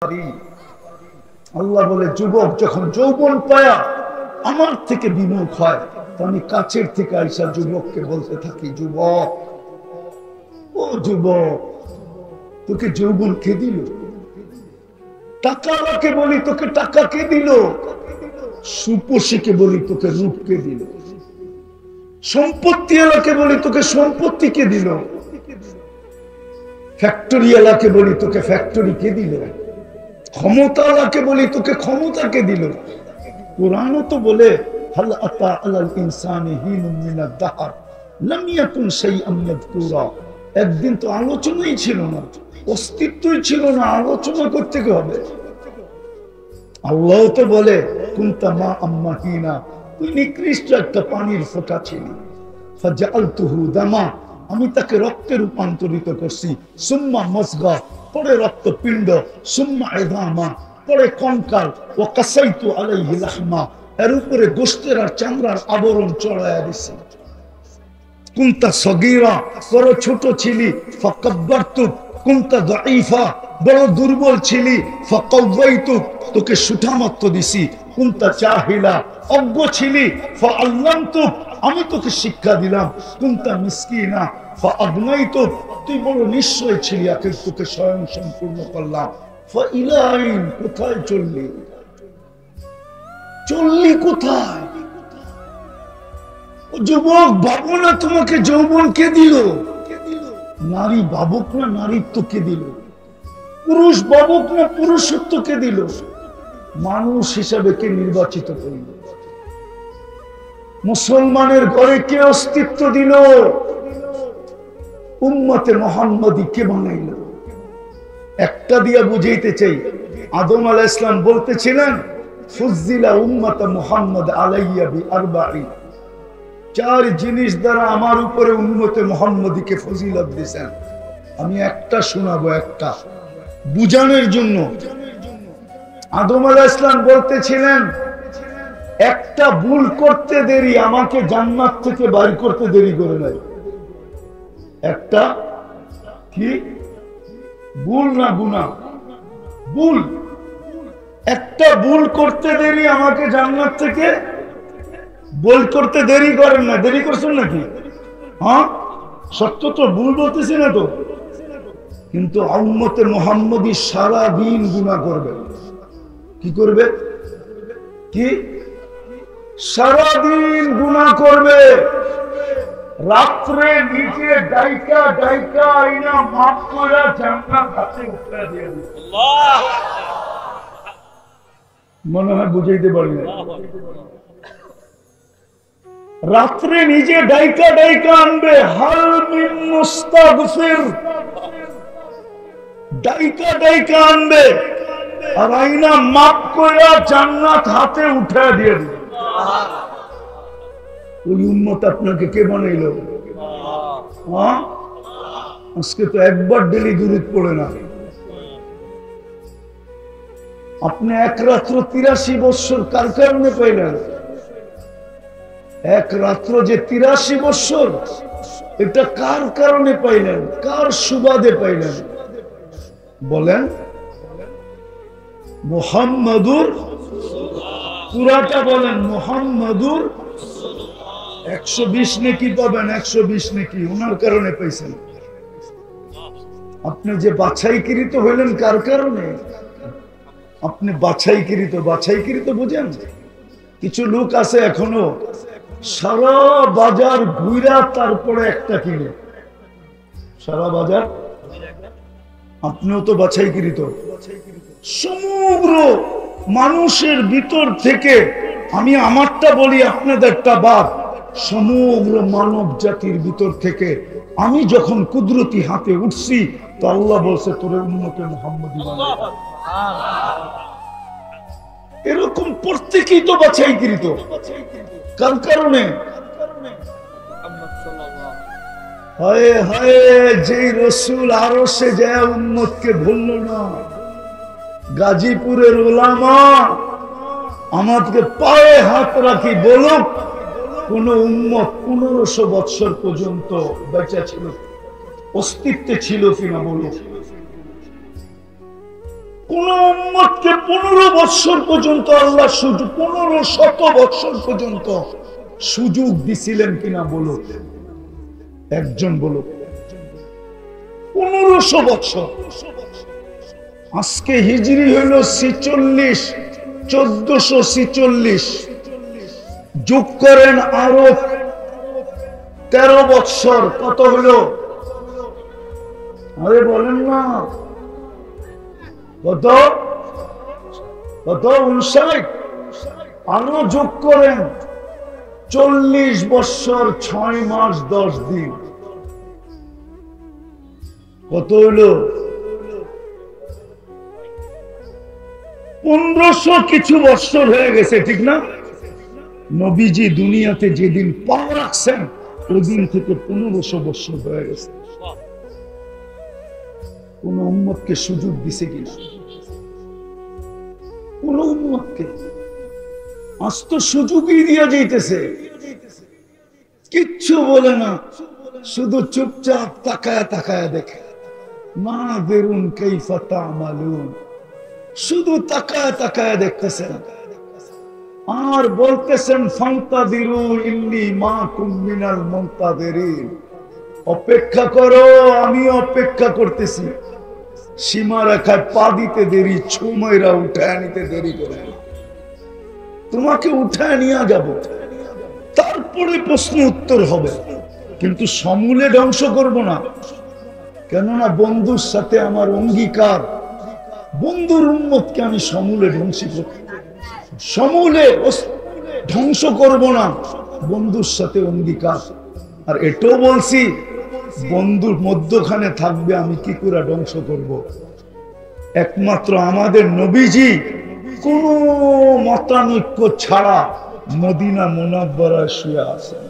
পারি। আল্লাহ বলে যুবক যখন যৌবন পায়া আমার থেকে বিমুখ হয়, তো আমি কাছের থেকে আইসা যুবককে বলতে থাকি, যুবক, ও যুবক, তোকে যৌবন কে দিল? টাকাকে বলি তোকে টাকা কে দিল? সুপোষীকে বলি তোকে রূপ কে দিল? সম্পত্তি এলাকে বলি তোকে সম্পত্তি কে দিল? ফ্যাক্টরি এলাকে বলি তোকে ফ্যাক্টরি কে দিল? ক্ষমতা এলাকে বলি তোকে ক্ষমতা কে দিল? কুরআনও তো বলে হাল আতা আলাল ইনসানি হিনুম মিনাদ দাহর লাম ইয়াকুন শাইআন মাযকুরা। একদিন তো আলোচনাই ছিল না, অস্তিত্বই ছিল না, আলোচনা করতে হবে। আল্লাহ তো বলে কুনতা মা আম্মাহিনা, তুই নিকৃষ্ট একটা পানির ফোঁটা ছিলি, ফাজআলতুহু দামা, আমি তাকে রক্তে রূপান্তরিত করছি, সুম্মা মজগা, পরে রক্তপিণ্ড, সুম্মা ইযামা, পরে কঙ্কাল, ওয়া কাসাইতু আলাইহি লাহমা, এর উপরে গোশতের আর চামড়ার আবরণ চড়াইয়া দিছি। কুনতা সগীরা, বড় ছোট ছিলি, ফাকাব্বারতুক, কুনতা দাঈফা, বড় দুর্বল ছিলি, ফাকাওয়াইতুক, তোকে সুঠামত্ব দিছি। কুনতা জাহিলা, অজ্ঞ ছিলি, ফাআল্লামতুক, আমি তোকে শিক্ষা দিলাম। কুনতা মিসকিনা ফাআগনাইতুক, তুই বড় নিশ্চয় ছিলি, আখের তোকে স্বয়ং সম্পূর্ণ করলাম। ফাইলাইন, কোথায় চললি? চললি কোথায়? যুবক ভাবো না তোমাকে যৌবন কে দিল? নারী ভাবুক না নারীত্ব কে দিল? পুরুষ ভাবুক না পুরুষত্ব কে দিল? মানুষ হিসাবে কে নির্বাচিত করল? মুসলমানের ঘরে কে অস্তিত্ব দিল? উম্মতে মুহাম্মাদি কে বানাইল? একটা দিয়া বুঝাইতে চাই, আদম আলাইহিস সালাম বলতেছিলেন ফুজ্জিলা উম্মত মুহাম্মদ আলাইয়া বিআরবাঈ, চার জিনিস দ্বারা আমার উপরে উম্মতে মুহাম্মদীকে ফজিলত দিয়েছেন। আমি একটা শোনাবো, একটা বুঝানোর জন্য। আদম আলাইহিস সালাম বলতেছিলেন একটা ভুল করতে দেরি আমাকে জান্নাত থেকে বাইর করতে দেরি করে নাই। একটা কি ভুল না গুনাহ? ভুল। একটা ভুল করতে দেরি আমাকে জান্নাত থেকে বল করতে দেরি করেন না। দেরি করছেন নাকি? হ্যাঁ, সত্য তো, ভুল বলতেছি না তো। কিন্তু উম্মতে মুহাম্মদী সারা দিন গুনাহ করবে। কি করবে? কি? সারা দিন গুনাহ করবে। রাত্রে নিচে ডাইকা ডাইকা আইনা মাফ করে জান্নাত হাতে উঠে দিয়ে দিবে। আল্লাহ, মনে হয় বুঝাইতে পারি না। রাত্রে নিজে ডাইকা ডাইকা আনবে, হাল মিন মুস্তাগফির, ডাইকা ডাইকা আনবে, আর আইনা মাপ কইরা জান্নাত হাতে উঠা দিয়ে দিবে। ওই উম্মত আপনাকে কে বানাইলো? হ্যাঁ, আজকে তো একবার ডেলি দুরূদ পড়ে না। আপনি এক রাত্র 83 বছর কার কারণে পাইলেন? এক রাত্র যে 83 বছর, এটা কার কারণে পাইলেন? কার সুবাদে পাইলেন? বলেন। মুহাম্মাদুর, পুরাটা বলেন, মুহাম্মাদুর। 120 নেকি পাবেন, 120 নেকি ওনার কারণে পাইছেন। আপনি যে বাছাইকৃত হইলেন কার কারণে? আপনি বাছাইকৃত। বাছাইকৃত বুঝেন? কিছু লোক আছে এখনো সারা বাজার ঘুরা তারপরে একটা কিনে। সারা বাজার। আপনিও তো বাছাইকৃত। সমগ্র মানুষের ভিতর থেকে, আমি আমারটা বলি আপনাদেরটা বাদ, সমগ্র মানব জাতির ভিতর থেকে আমি যখন কুদরতি হাতে উঠছি, তো আল্লাহ বলছে তোরে উম্মতে মুহাম্মদী বানাবো। এরকম প্রত্যেকেই তো বাছাইকৃত। কার কারণে? হায় হায়, যে রসুল আরশে যায় উম্মতকে ভুলল না। গাজীপুরের উলামা আমাদেরকে পায়ে হাত রাখি বলুক, কোন উম্মত 1500 বৎসর পর্যন্ত বেঁচে ছিল, অস্তিত্বে ছিল কিনা বলুক। কোন উম্মতকে 15 বছর পর্যন্ত আল্লাহ সুযোগ, 1500 বছর পর্যন্ত সুযোগ দিছিলেন কিনা বলো? একজন বলো। 1500 বছর। আজকে হিজরি হইল 46, 1446, যোগ করেন আরো 13 বছর, কত হলো? আরে বলেন না, কত কত? 59। আরো যোগ করেন 40 বছর 6 মাস 10 দিন, কত হলো? 1500 কিছু বছর হয়ে গেছে, ঠিক না? নবীজি দুনিয়াতে যেদিন পা রাখছেন ওই দিন থেকে 1500 বছর হয়ে গেছে। কোন উম্মতকে সুযোগ দিছে কিনা? কোন উম্মতকে? আজ তো সুযোগই দিয়া যাইতেছে, কিচ্ছু বলে না, শুধু চুপচাপ তাকায়া তাকায়া দেখে। মা বেরুন কাইফা তা'মালুন, শুধু তাকায়া তাকায়া দেখতেছেন আর বলতেছেন ফান্তাদিরু ইন্নী মাকুম মিনাল মুনতাদিরিন, অপেক্ষা করো, আমি অপেক্ষা করতেছি। সীমা রেখায় পা দিতে দেরি, ছুমাইরা উঠায় নিতে দেরি করে। তোমাকে উঠায় নিয়ে যাব, তারপরে প্রশ্ন উত্তর হবে, কিন্তু সমূলে ধ্বংস করব না। কেননা বন্ধুর সাথে আমার অঙ্গীকার, বন্ধুর উম্মতকে আমি সমূলে ধ্বংস করব, সমূলে ধ্বংস করব না, বন্ধুর সাথে অঙ্গীকার। আর এটাও বলছি, বন্ধুর মধ্যখানে থাকবে, আমি কি করে ধ্বংস করব? একমাত্র আমাদের নবীজি কোন মতানৈক্য ছাড়া মদিনা মুনাব্বারায় শুয়ে আছেন,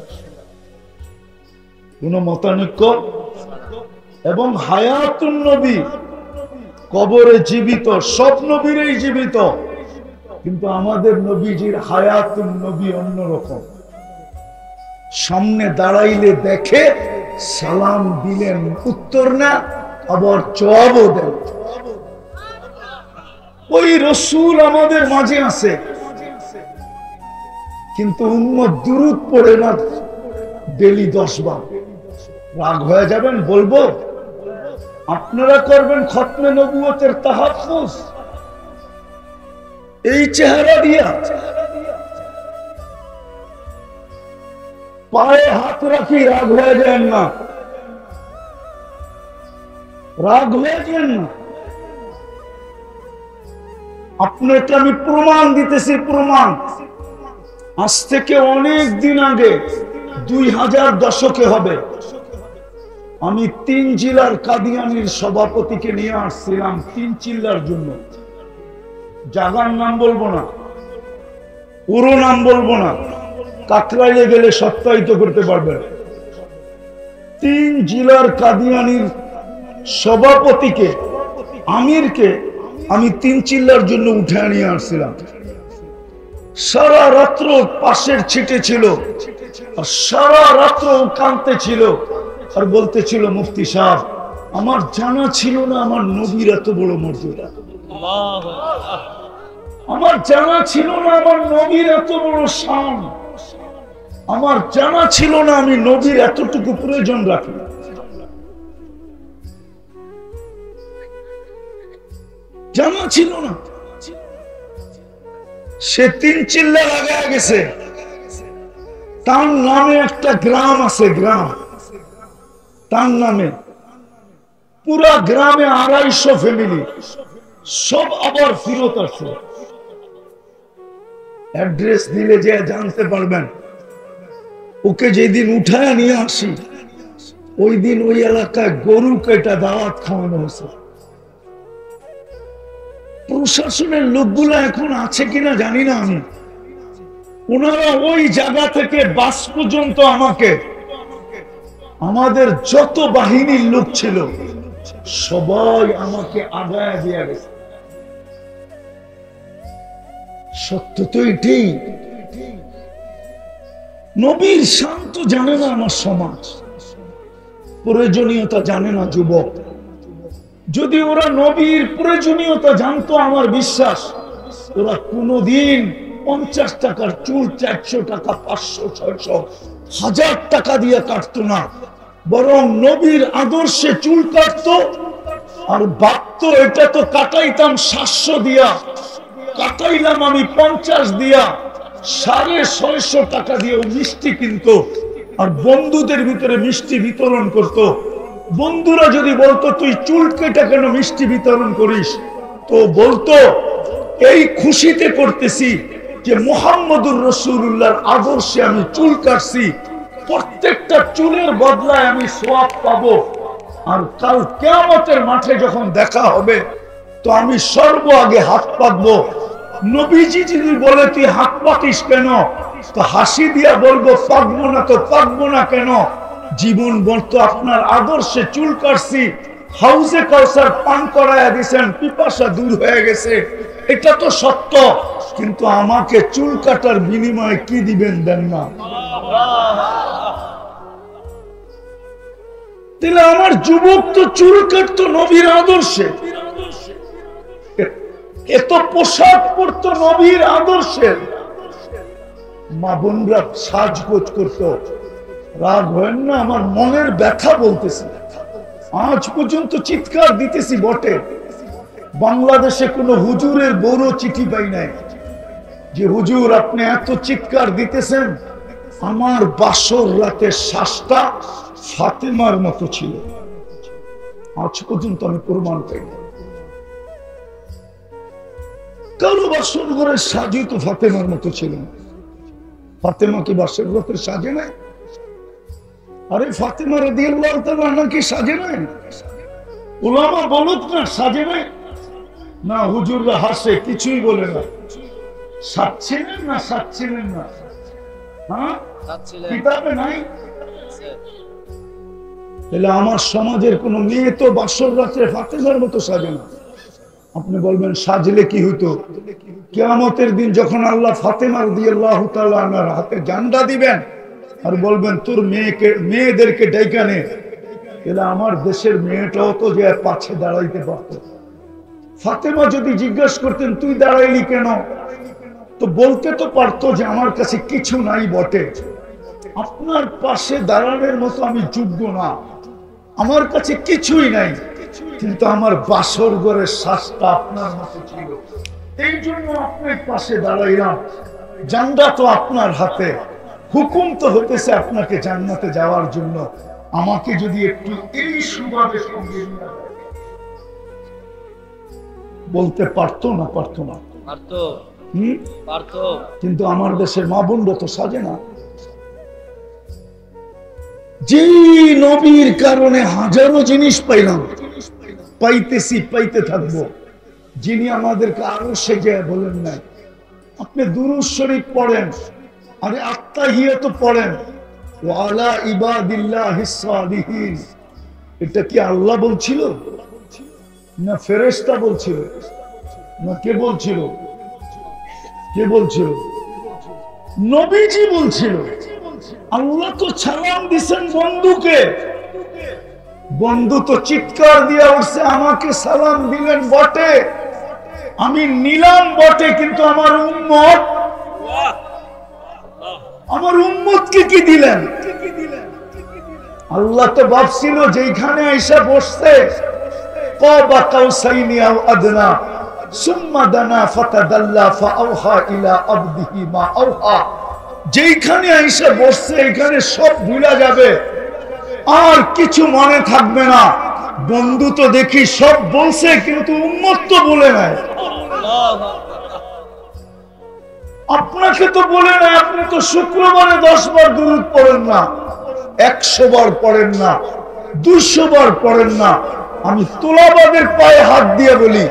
কোন মতানৈক্য। এবং হায়াতুন নবী, কবরে জীবিত, সব নবীরই জীবিত, কিন্তু আমাদের নবীজির হায়াতুন নবী অন্যরকম। সামনে দাঁড়াইলে দেখে, সালাম দিলেন উত্তর না, আবার জবাবও দেন। ওই রসুল আমাদের মাঝে আছে, কিন্তু উম্মত দুরূদ পড়ে না ডেলি 10 বার। রাগ হয়ে যাবেন, বলবো আপনারা করবেন খতমে নবুয়তের তাহাফুজ এই চেহারা দিয়া, পায়ে হাত রাখি, রাগ হয়ে যান না, রাগ হয়ে যান না। আপনাকে আমি প্রমাণ দিতেছি, প্রমাণ। আজ থেকে অনেক দিন আগে, 2000 দশকে হবে, আমি 3 জেলার কাদিয়ানির সভাপতিকে নিয়ে আসছিলাম 3 চিল্লার জন্য। জায়গার নাম বলবো না, পুরো নাম বলবো না, কাকরাইলে গেলে সত্যায়িত করতে পারবেন। 3 জেলার কাদিয়ানির সভাপতিকে, আমিরকে আমি 3 চিল্লার জন্য উঠে নিয়ে আসছিলাম। সারা রাত্র পাশের ছিটে ছিল, আর সারা রাত্র কাঁদতে ছিল, আর বলতে ছিল, মুফতি সাহেব, আমার জানা ছিল না আমার নবীর এত বড় মর্যাদা, আমার জানা ছিল না আমার নবীর এত বড় শান, আমার জানা ছিল না আমি নবীর এতটুকু প্রয়োজন রাখি। জানা ছিল না। সে 3 চিল্লা লাগায় গেছে। তার নামে একটা গ্রাম আছে, গ্রাম, তার নামে পুরা গ্রামে 250 ফ্যামিলি, সব আবার ফিরত আসছে। অ্যাড্রেস দিলে যে জানতে পারবেন। ওকে যেদিন উঠায় নিয়ে আসি, ওই দিন ওই এলাকায় গরু কেটা দাওয়াত খাওয়ানো হয়েছে। প্রশাসনের লোকগুলো এখন আছে কিনা জানি না আমি, ওনারা ওই জায়গা থেকে বাস পর্যন্ত আমাকে, আমাদের যত বাহিনীর লোক ছিল সবাই আমাকে আগায় দিয়ে গেছে। সত্য তো এটাই। নবীর শান্ত জানে না আমার সমাজ, প্রয়োজনীয়তা জানে না যুবক, যদি ওরা নবীর প্রয়োজনীয়তা জানতো, আমার বিশ্বাস ওরা কোনদিন 50 টাকার চুল 400 টাকা 500 600 1000 টাকা দিয়ে কাটতো না, বরং নবীর আদর্শে চুল কাটতো। আর ভাবতো এটা তো কাটাইতাম 700 দিয়া, কাটাইলাম আমি 50 দিয়া, 650 টাকা দিয়ে মিষ্টি কিনতো আর বন্ধুদের ভিতরে মিষ্টি বিতরণ করত। বন্ধুরা যদি বলতো তুই চুল কেটে কেন মিষ্টি বিতরণ করিস, তো বলতো এই খুশিতে করতেছি যে মুহাম্মদুর রাসূলুল্লাহর আদর্শে আমি চুল কাটছি, প্রত্যেকটা চুলের বদলায় আমি সওয়াব পাবো। আর কাল কিয়ামতের মাঠে যখন দেখা হবে তো আমি সর্ব আগে হাত পাতবো। নবীজি যদি বলে তুই হাত পাতিস কেন, তো হাসি দিয়া বলবো পাকবো না। তো পাকবো না কেন? জীবন বলতো আপনার আদর্শে চুল কাটছি, হাউজে কাউসার পান করায়া দিয়েছেন, পিপাসা দূর হয়ে গেছে, এটা তো সত্য। কিন্তু আমাকে চুল কাটার বিনিময়ে কি দিবেন? দেন না। তাহলে আমার যুবক তো চুল কাটতো নবীর আদর্শে, এত পোশাক পরতো নবীর আদর্শে, মা বোনরা সাজগোজ করতো। রাগ হয় না, আমার মনের ব্যথা বলতেছি। আজ পর্যন্ত চিৎকার দিতেছি বটে, বাংলাদেশে কোনো হুজুরের বড় চিঠি পাই নাই যে হুজুর আপনি এত চিৎকার দিতেছেন, আমার বাসর রাতের শ্বাসটা ফাতেমার মতো ছিল। আজ পর্যন্ত আমি প্রমাণ পাই না। কারো বাসর ঘরের সাজই তো ফাতেমার মতো ছিল। ফাতেমা কি বাসর রাতের সাজে নাই? আরে ফাতেমা রাদিয়াল্লাহু তাআলা নাকি সাজে নাই? উলামা বলত না সাজে নাই? না, হুজুররা হাসে, কিছুই বলে না। সাজছিলেন না? সাজছিলেন না? হ্যাঁ, কিতাবে নাই। তাহলে আমার সমাজের কোন মেয়ে তো বাসর রাত্রে ফাতেমার মতো সাজে না। আপনি বলবেন সাজলে কি হইতো? কিয়ামতের দিন যখন আল্লাহ ফাতেমা রাদিয়াল্লাহু তাআলা আনহার হাতে জান্ডা দিবেন আর বলবেন তোর মেয়েদেরকে ডাইকা নে, তাহলে আমার দেশের মেয়েটাও তো যে পাছে দাঁড়াইতে পারত। ফাতেমা যদি জিজ্ঞাসা করতেন তুই দাঁড়াইলি কেন, তো বলতে তো পারতো যে আমার কাছে কিছু নাই বটে, আপনার পাশে দাঁড়ানোর মতো আমি যোগ্য না, আমার কাছে কিছুই নাই, কিন্তু আমার বাসর ঘরের শ্বাসটা আপনার মতো ছিল, এই জন্য আপনার পাশে দাঁড়াইলাম। জান্নাত তো আপনার হাতে, হুকুম তো হতেছে আপনাকে জান্নাতে যাওয়ার জন্য। আমাকে যদি একটু এই সুবাদে সঙ্গে বলতে পারতো না? পারতো না? কিন্তু আমার দেশের মা বোনরা তো সাজে না। যে নবীর কারণে হাজারো জিনিস পাইলাম, পাইতেছি, পাইতে থাকবো, যিনি আমাদেরকে আরো সেজে বলেন নাই আপনি দুরূদ শরীফ পড়েন, আরে আত্তাহিয়াত পড়েন, ওয়ালা ইবাদিল্লাহিস সালিহিন, এটা কি আল্লাহ বলছিল না ফেরেশতা বলছিল না কে বলছিল? কে বলছিল? নবীজি বলছিল। আল্লাহ তো সালাম দিছেন বন্ধুকে, বন্ধু তো চিৎকার দিয়ে উঠছে আমাকে সালাম দিলেন বটে, আমি নিলাম বটে, কিন্তু আমার উম্মতকে কি দিলেন? আল্লাহ তো ভাবছিল যেখানে আইসা বসছে কাবা কাউসাইনি আও আদনা সুম্মা দানা ফাতাদাল্লা ফাআওহা ইলা আবদিহি মা আওহা, যেখানে আইসা বসছে এখানে সব ভুলা যাবে, আর কিছু মনে থাকবে না। বন্ধু তো দেখি সব বলছে কিন্তু উম্মত তো বলে নাই। আপনাকে তো বলে নাই, আপনি তো শুক্রবারে 10 বার দুরূদ পড়েন না, 100 বার পড়েন না, 200 বার পড়েন না। আমি তোলাবাদের পায়ে হাত দিয়ে বলি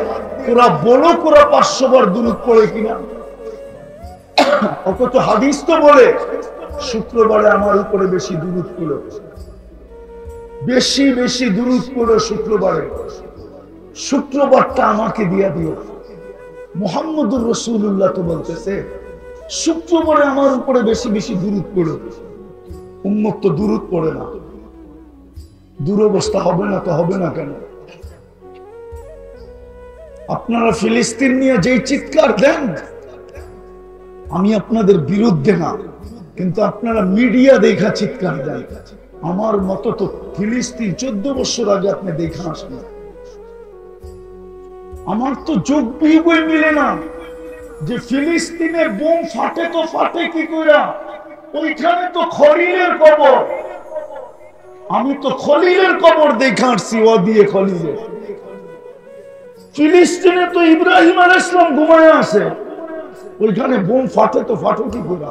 ওরা বলো ওরা 500 বার দুরূদ পড়ে কিনা। অথচ হাদিস তো বলে শুক্রবারে আমার উপরে বেশি দুরূদ পড়ো, বেশি বেশি দুরূদ পড়ো শুক্রবারে, শুক্রবারটা আমাকে দিয়া দিও। মুহাম্মদুর রাসূলুল্লাহ তো বলতেছে শুক্রবারে আমার উপরে বেশি বেশি দুরূদ পড়ো। উম্মত তো দুরূদ পড়ে না, দুরবস্থা হবে না তো হবে না কেন? আপনারা ফিলিস্তিন নিয়ে যেই চিৎকার দেন, আমি আপনাদের বিরুদ্ধে না, কিন্তু আপনারা মিডিয়া দেখা চিৎকার দেন। আমার মতো তো ফিলিস্তিন 14 বছর আগে আপনি দেখা আসেন। আমার তো যোগ বিয়োগই মিলে না যে ফিলিস্তিনে বোম ফাটে তো ফাটে কি করে, ওইখানে তো খলিলের কবর। আমি তো খলিলের কবর দেখা আসছি, ও দিয়ে খলিলে। ফিলিস্তিনে তো ইব্রাহিম আলাইহিস সালাম ঘুমায় আছে, ওইখানে বোম ফাটে তো ফাটে কি করে।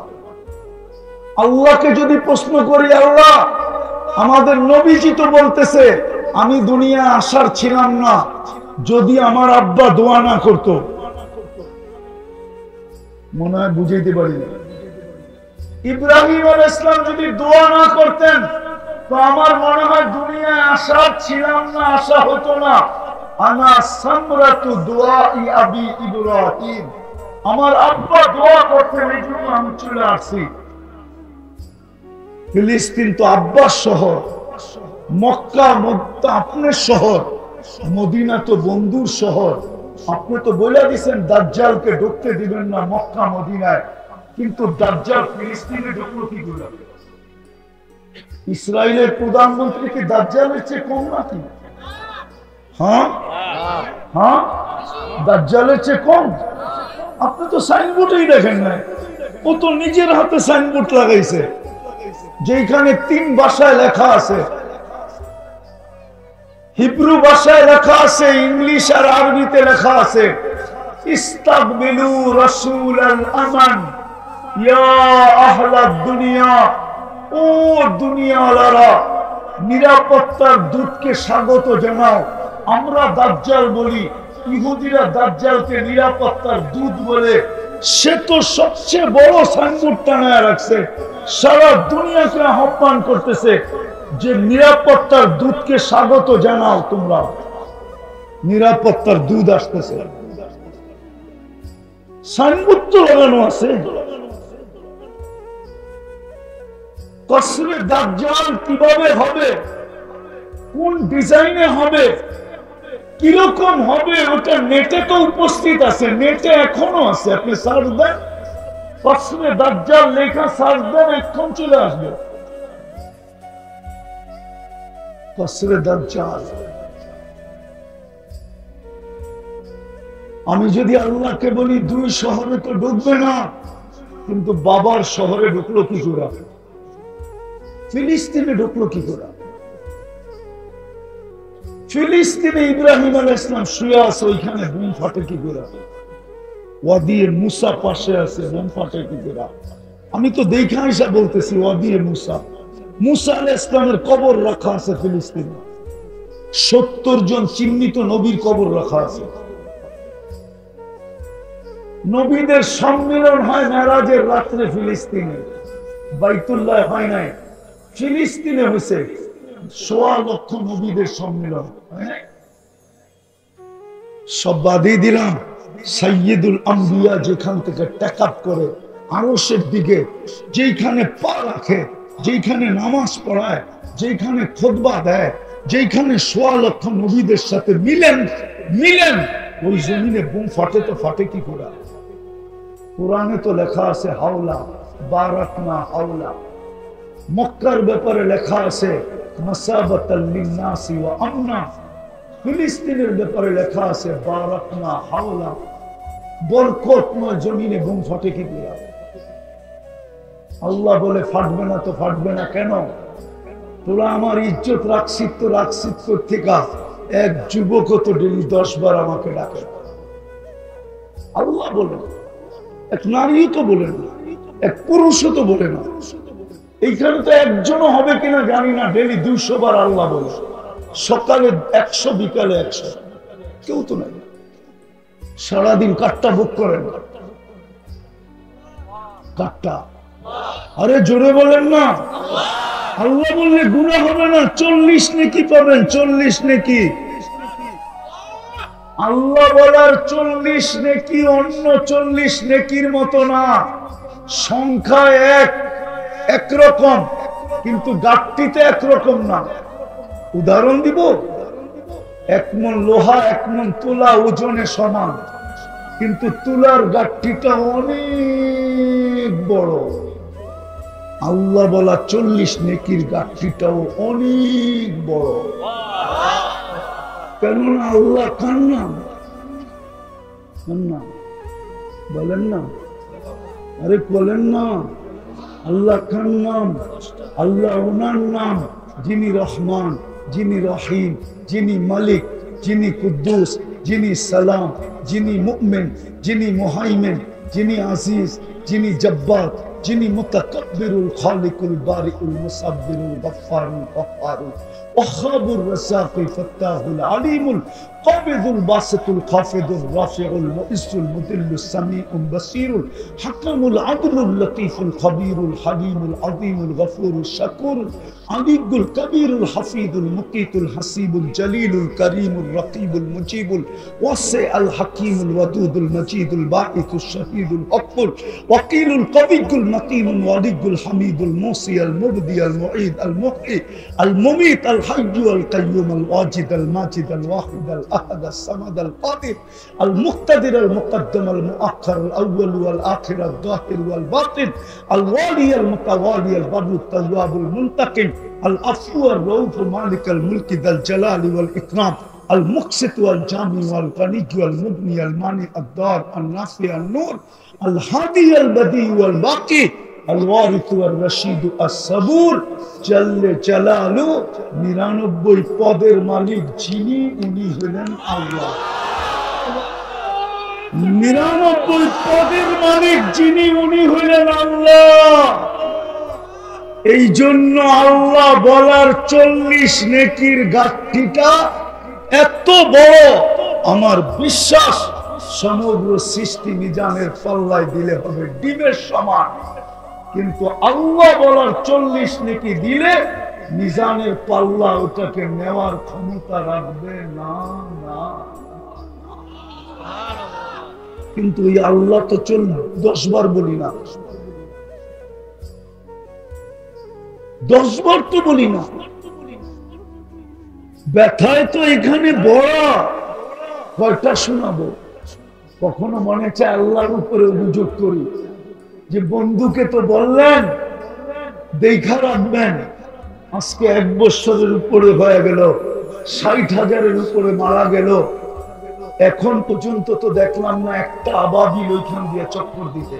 আল্লাহকে যদি প্রশ্ন করি, আল্লাহ আমাদের নবীজি তো বলতেছে আমি দুনিয়া আসার ছিলাম না যদি আমার আব্বা দোয়া না করতো। মনে হয় বুঝাইতে পারি না। ইব্রাহিম আলাইহিস সালাম যদি দোয়া না করতেন তো আমার মনে হয় দুনিয়ায় আসার ছিলাম না, আসা হতো না। আনা সামরাতু দুআই আবি ইব্রাহিম, আমার আব্বা দোয়া করতেন এই জন্য আমি চলে আসছি। ফিলিস্তিন তো আব্বার শহর, মক্কা আপনার শহর, মদিনা তো বন্ধুর শহর। আপনি তো বলে দিয়েছেন দাজ্জালকে ঢুকতে দিবেন না মক্কা মদিনায়, কিন্তু দাজ্জাল ফিলিস্তিনে ঢুকলো কি করে? ইসরায়েলের প্রধানমন্ত্রী কি দাজ্জালের চেয়ে কম নাকি? হ্যাঁ হ্যাঁ, দাজ্জালের চেয়ে কম? আপনি তো সাইনবোর্ডেই দেখেন না, ও তো নিজের হাতে সাইনবোর্ড লাগাইছে যেখানে 3 ভাষায় লেখা আছে। হিব্রু ভাষায় লেখা আছে, ইংলিশ আর আরবিতে লেখা আছে, ইস্তাকবিলু রাসূলাল আমান ইয়া আহলাদ দুনিয়া, ও দুনিয়াওয়ালারা নিরাপত্তার দূতকে স্বাগত জানাও। আমরা দাজ্জাল বলি, ইহুদিরা দাজ্জালকে নিরাপত্তার দূত বলে। সে তো সবচেয়ে বড় সাইনবোর্ড টানায় রাখছে, সারা দুনিয়াকে আহ্বান করতেছে যে নিরাপত্তার দূতকে স্বাগত জানাও তোমরা, নিরাপত্তার দূত আসতেছে। সাইনবোর্ড তো লাগানো আছে। কসরে দাজ্জাল কিভাবে হবে, কোন ডিজাইনে হবে, কিরকম হবে, ওটা নেটে তো উপস্থিত আছে, নেটে এখনো আছে। আপনি সার্চ দেন, কসরে দাজ্জাল লেখা সার্চ দেন, এখন চলে আসবে কসরে দাজ্জাল। আমি যদি আল্লাহকে বলি 2 শহরে তো ঢুকবে না, কিন্তু বাবার শহরে ঢুকলো কি করে? ফিলিস্তিনে ঢুকলো কি করে? ফিলিস্তিনে ইব্রাহিম আলাইহিস সালাম শুয়ে আছে, ওইখানে বোম ফাটে কি করে? ওয়াদি মুসা পাশে আছে, বোম ফাটে কি করে? আমি তো দেখা হিসাব বলতেছি, ওয়াদি মুসা, মুসা আলাইহিস সালামের কবর রাখা আছে ফিলিস্তিনে। 70 জন চিহ্নিত নবীর কবর রাখা আছে। নবীদের সম্মিলন হয় মেরাজের রাত্রে ফিলিস্তিনে, বাইতুল্লাহ হয় নাই, ফিলিস্তিনে হয়েছে। 1.25 লক্ষ নবীদের সম্মিলন। সব বাদই দিলাম, সাইয়্যিদুল আম্বিয়া যেখান থেকে টেক আপ করে আরশের দিকে, যেখানে পা রাখে, যেখানে নামাজ পড়ায়, যেখানে খুতবা দেয়, যেখানে 1.25 লক্ষ নবীদের সাথে মিলেন, ওই জমিনে বোম ফাটে তো ফাটে কি করে? কোরআনে তো লেখা আছে হাওলা বারাকনা হাওলা। মক্কার ব্যাপারে লেখা আছে মাসাবাতাল লিন্নাসি ওয়া আমনা। ফিলিস্তিনের ব্যাপারে লেখা আছে বারাকনা হাওলা, বরকতময় জমিনে বোম ফাটে কি করে? আল্লাহ বলে ফাটবে না তো ফাটবে না কেন? তোরা আমার ইজ্জত রাখছিস তো রাখছিস থেকে। এক যুবক তো ডেলি 10 বার আমাকে ডাকে, আল্লাহ বলে। এক নারীও তো বলে না, এক পুরুষও তো বলে না। এইখানে তো একজনও হবে কিনা জানি না, ডেলি 200 বার আল্লাহ বলে। সকালে 100, বিকালে 100, কেউ তো নাই। সারাদিন কাটটা বুক করেন, কাটটা। আরে জোরে বলেন না। আল্লাহ বললে গুনাহ হবে না, 40 নেকি পাবেন, 40 নেকি। আল্লাহ বলার 40 নেকি অন্য 40 নেকির মতো না। সংখ্যা একরকম, কিন্তু গাঠটিতে একরকম না। উদাহরণ দিব, এক মণ লোহা এক মণ তুলা ওজনে সমান, কিন্তু তুলার গাঠটিটা অনেক বড়। আল্লাহ বলা 40 নেকির গাঠটিটাও অনেক বড়। কেননা আল্লাহ কার নাম? বলেন না, আরে বলেন না, আল্লাহ কার নাম? আল্লাহ ওনার নাম, যিনি রহমান, যিনি রহিম, যিনি মালিক, যিনি কুদ্দুস, যিনি সালাম, যিনি মুমিন, যিনি মুহাইমিন, যিনি আজিজ, যিনি জব্বার, যিনি মুতাকাব্বিরুল খালিকুল বারিউল মুসাব্বিরুল গফফারুল কহ্হারুল ওয়াহ্হাবুর রাযাকুল ফাত্তাহুল আলিমুল কাবিদুল বাসিতুল খাফিদুর রাফিউল মুইজ্জুল মুদিল্লুস সামিউল বাসীরুল হাকিমুল আদলুল লতীফুল খবীরুল হালিমুল আযীমুল গফুরুশ শাকুরুল আলিয়ুল কবীরুল হাফিজুল মুকীতুল হাসিবুল জলিলুল করিমুল রকিবুল মুজিবুল ওয়াসিউল হাকীমুল ওয়াদুদুল মজিদুল বাঈসুশ শাহীদুল হকুল ওয়াকিলুল কবিয়ুল মতিনুল ওয়ালিয়ুল হামিদুল মুসিয়াল মুবদি আল মুঈদ আল মুহয়ি আল মুমীত আল হাইয়্যু আল কাইয়্যুম আল ওয়াজিদ আল মাজিদ আল ওয়াহিদ আল আহাদ আল সামাদ আল কাদির আল মুক্তাদির আল মুকদ্দম আল মুআখ্খার আল আউয়াল ওয়াল আখির আল যাহির ওয়াল বাতিন আল ওয়ালি আল মুতাওয়ালি আল বাররুত তাওয়াবুল মুনতাকিম আল আফু আর রউফ মালিক আল মুলক যাল জালালি ওয়াল ইকরাম আল মুকসিত ওয়াল জামি ওয়াল গনি ওয়াল মুগনি আল মানি আদ দার আল নাফি আল নূর আল হাদি আল বদি ওয়াল বাকি আল ওয়ারিস ওয়াল রশিদ আস সাবুর জাল্লে জালালু 99 পদের মালিক যিনি, উনি হলেন আল্লাহ। 99 পদের মালিক যিনি, উনি হলেন আল্লাহ। এই জন্য আল্লাহ বলার 40 নেকির গাঠটিটা এত বড়, আমার বিশ্বাস সমগ্র সৃষ্টি মিজানের পাল্লায় দিলে হবে ডিমের সমান। কিন্তু আল্লাহ বলার 40 নেকি দিলে মিজানের পাল্লা ওটাকে নেওয়ার ক্ষমতা রাখবে না। কিন্তু এই আল্লাহ তো 10 বার বলি না, 10 বার তো বলি না। ব্যথায় তো এখানে বড়, কয়টা শোনাবো? কখনো মনে চায় আল্লাহর উপরে অভিযোগ করি যে বন্ধুকে তো বললেন দেখা রাখবেন, আজকে 1 বছরের উপরে হয়ে গেল, 60,000-এর উপরে মারা গেল, এখন পর্যন্ত তো দেখলাম না একটা আবাবিল ওইখান দিয়ে চক্কর দিতে।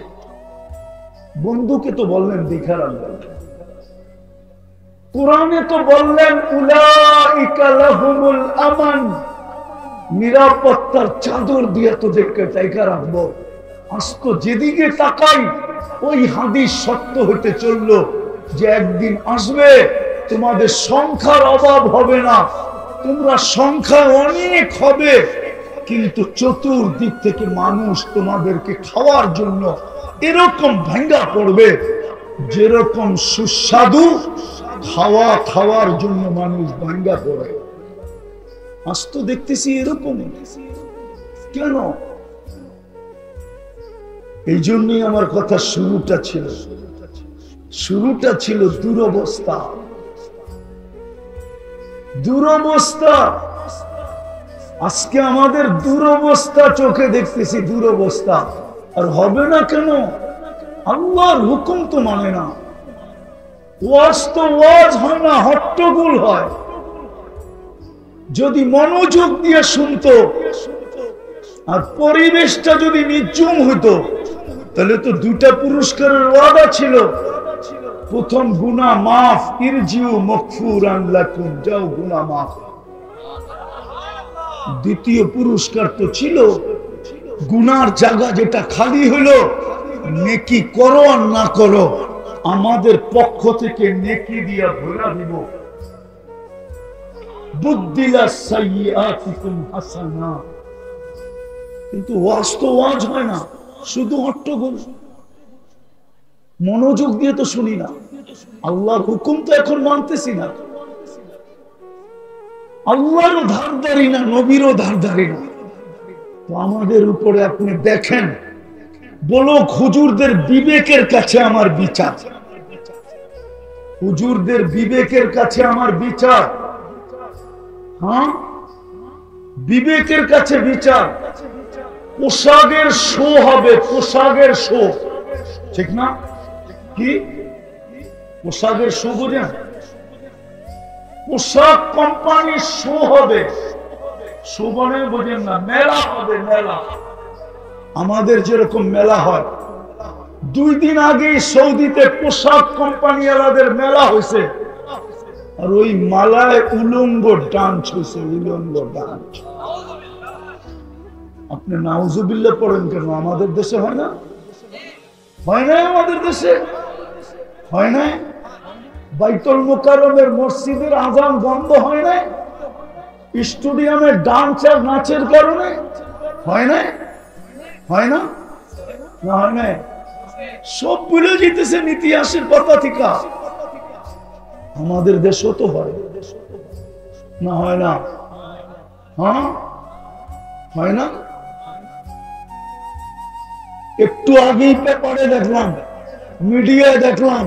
বন্ধুকে তো বললেন দেখা রাখবেন, কোরআনে তো বললেন উলাইকা লাহুমুল আমান, নিরাপত্তার চাদর দিয়ে তোদেরকে দেখা রাখবো। আজ তো যেদিকে তাকাই ওই হাদিস সত্য হতে চললো যে একদিন আসবে তোমাদের সংখ্যার অভাব হবে না, তোমরা সংখ্যা অনেক হবে, কিন্তু চতুর্দিক থেকে মানুষ তোমাদেরকে খাওয়ার জন্য এরকম ভাঙ্গা পড়বে যেরকম সুস্বাদু খাওয়ার জন্য মানুষ ভাঙ্গা পড়ে। আজ তো দেখতেছি এরকম। কেন? এই জন্যই আমার কথা শুরুটা ছিল দুরবস্থা। আজকে আমাদের দুরবস্থা চোখে দেখতেছি, দুরবস্থা। আর হবে না কেন? আল্লাহর হুকুম তো মানে না, ওয়াজ তো ওয়াজ হয় না, হট্টগোল হয়। যদি মনোযোগ দিয়ে শুনতো আর পরিবেশটা যদি নির্জুম হইতো তাহলে তো 2টা পুরস্কারের ওয়াদা ছিল। প্রথম গুনাহ মাফ, ইরজিউ মাগফুরান লাকুম, যাও গুনাহ মাফ। দ্বিতীয় পুরস্কার তো ছিল গুনার জায়গা যেটা খালি হলো, নেকি করো আর না করো আমাদের পক্ষ থেকে নেকি দিয়া ভরা দিব। বুদ্দিলা সাইয়্যাতিকুম হাসানা। কিন্তু ওয়াজ তো ওয়াজ হয় না, শুধু হট্টগোল। মনোযোগ দিয়ে তো শুনি না, আল্লাহর হুকুম তো এখন মানতেছি না। আল্লাহরও ধারদারি না, নবীরও ধারদারি না। তো আমাদের উপরে আপনি দেখেন, বলো হুজুরদের বিবেকের কাছে আমার বিচার, হুজুরদের বিবেকের কাছে আমার বিচার। হ্যাঁ, বিবেকের কাছে বিচার। পোশাকের শো হবে, পোশাকের শো, ঠিক না? কি পোশাকের শো বোঝেন? পোশাক কোম্পানির শো হবে, শো বলে বোঝেন না, মেলা হবে, মেলা। আমাদের যেরকম মেলা হয়, 2 দিন আগে সৌদিতে পোশাক কোম্পানিওয়ালাদের মেলা হয়েছে, আর ওই মালায় উলঙ্গ ডান্স হয়েছে, উলঙ্গ ডান্স। আপনি নাউজুবিল্লাহ পড়েন কেন? আমাদের দেশে হয় না? হয় না? আমাদের দেশে হয় না? বাইতুল মুকাররমের মসজিদের আজান বন্ধ হয় না? স্টেডিয়ামে ডান্স আর নাচের কারণে হয় না? হয় না? না হয় না? সব ভুলে যেতেছেন ইতিহাসের পাতা থেকে। আমাদের দেশও তো হয় না? হয় না? হ্যাঁ হয় না? একটু আগেই পেপারে দেখলাম, মিডিয়ায় দেখলাম,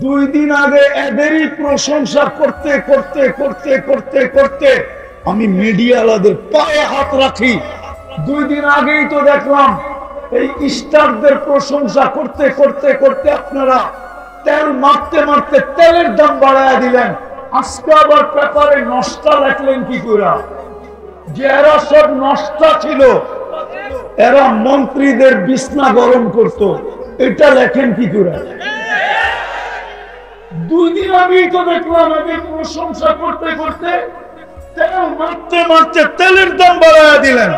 2 দিন আগে এদেরই প্রশংসা করতে করতে করতে করতে করতে আমি মিডিয়াওয়ালাদের পায়ে হাত রাখি। 2 দিন আগেই তো দেখলাম এই স্টারদের প্রশংসা করতে করতে করতে আপনারা তেল মারতে মারতে তেলের দাম বাড়ায় দিলেন। আজকে আবার পেপারে নষ্টা লেখলেন কি করে? যে এরা সব নষ্টা ছিল, এরা মন্ত্রীদের বিছনা গরম করত, এটা লেখেন কি করে? 2 দিন আগেই তো দেখলাম এদের প্রশংসা করতে করতে তেল মারতে মারতে তেলের দাম বাড়ায় দিলেন।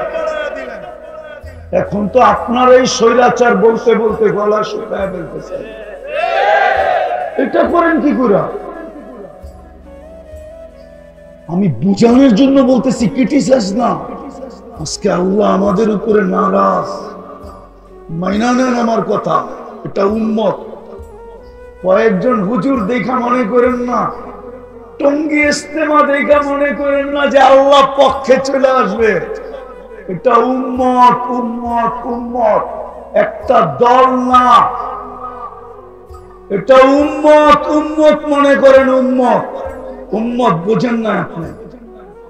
এখন তো আপনার এই স্বৈরাচার বলতে বলতে গলা শুকায় ফেলতেছে। এটা করেন কি করে? আমি বুঝানোর জন্য বলতেছি, ক্রিটিসাইজ না। আজকে আল্লাহ আমাদের উপরে নারাজ। মাইনা নেন আমার কথা, এটা উম্মত। কয়েকজন হুজুর দেখা মনে করেন না, টঙ্গী ইস্তেমা দেখা মনে করেন না যে আল্লাহ পক্ষে চলে আসবে। এটা উম্মত, উম্মত, উম্মত, একটা দল না। এটা উম্মত, উম্মত মনে করেন, উম্মত। উম্মত বোঝেন না আপনি?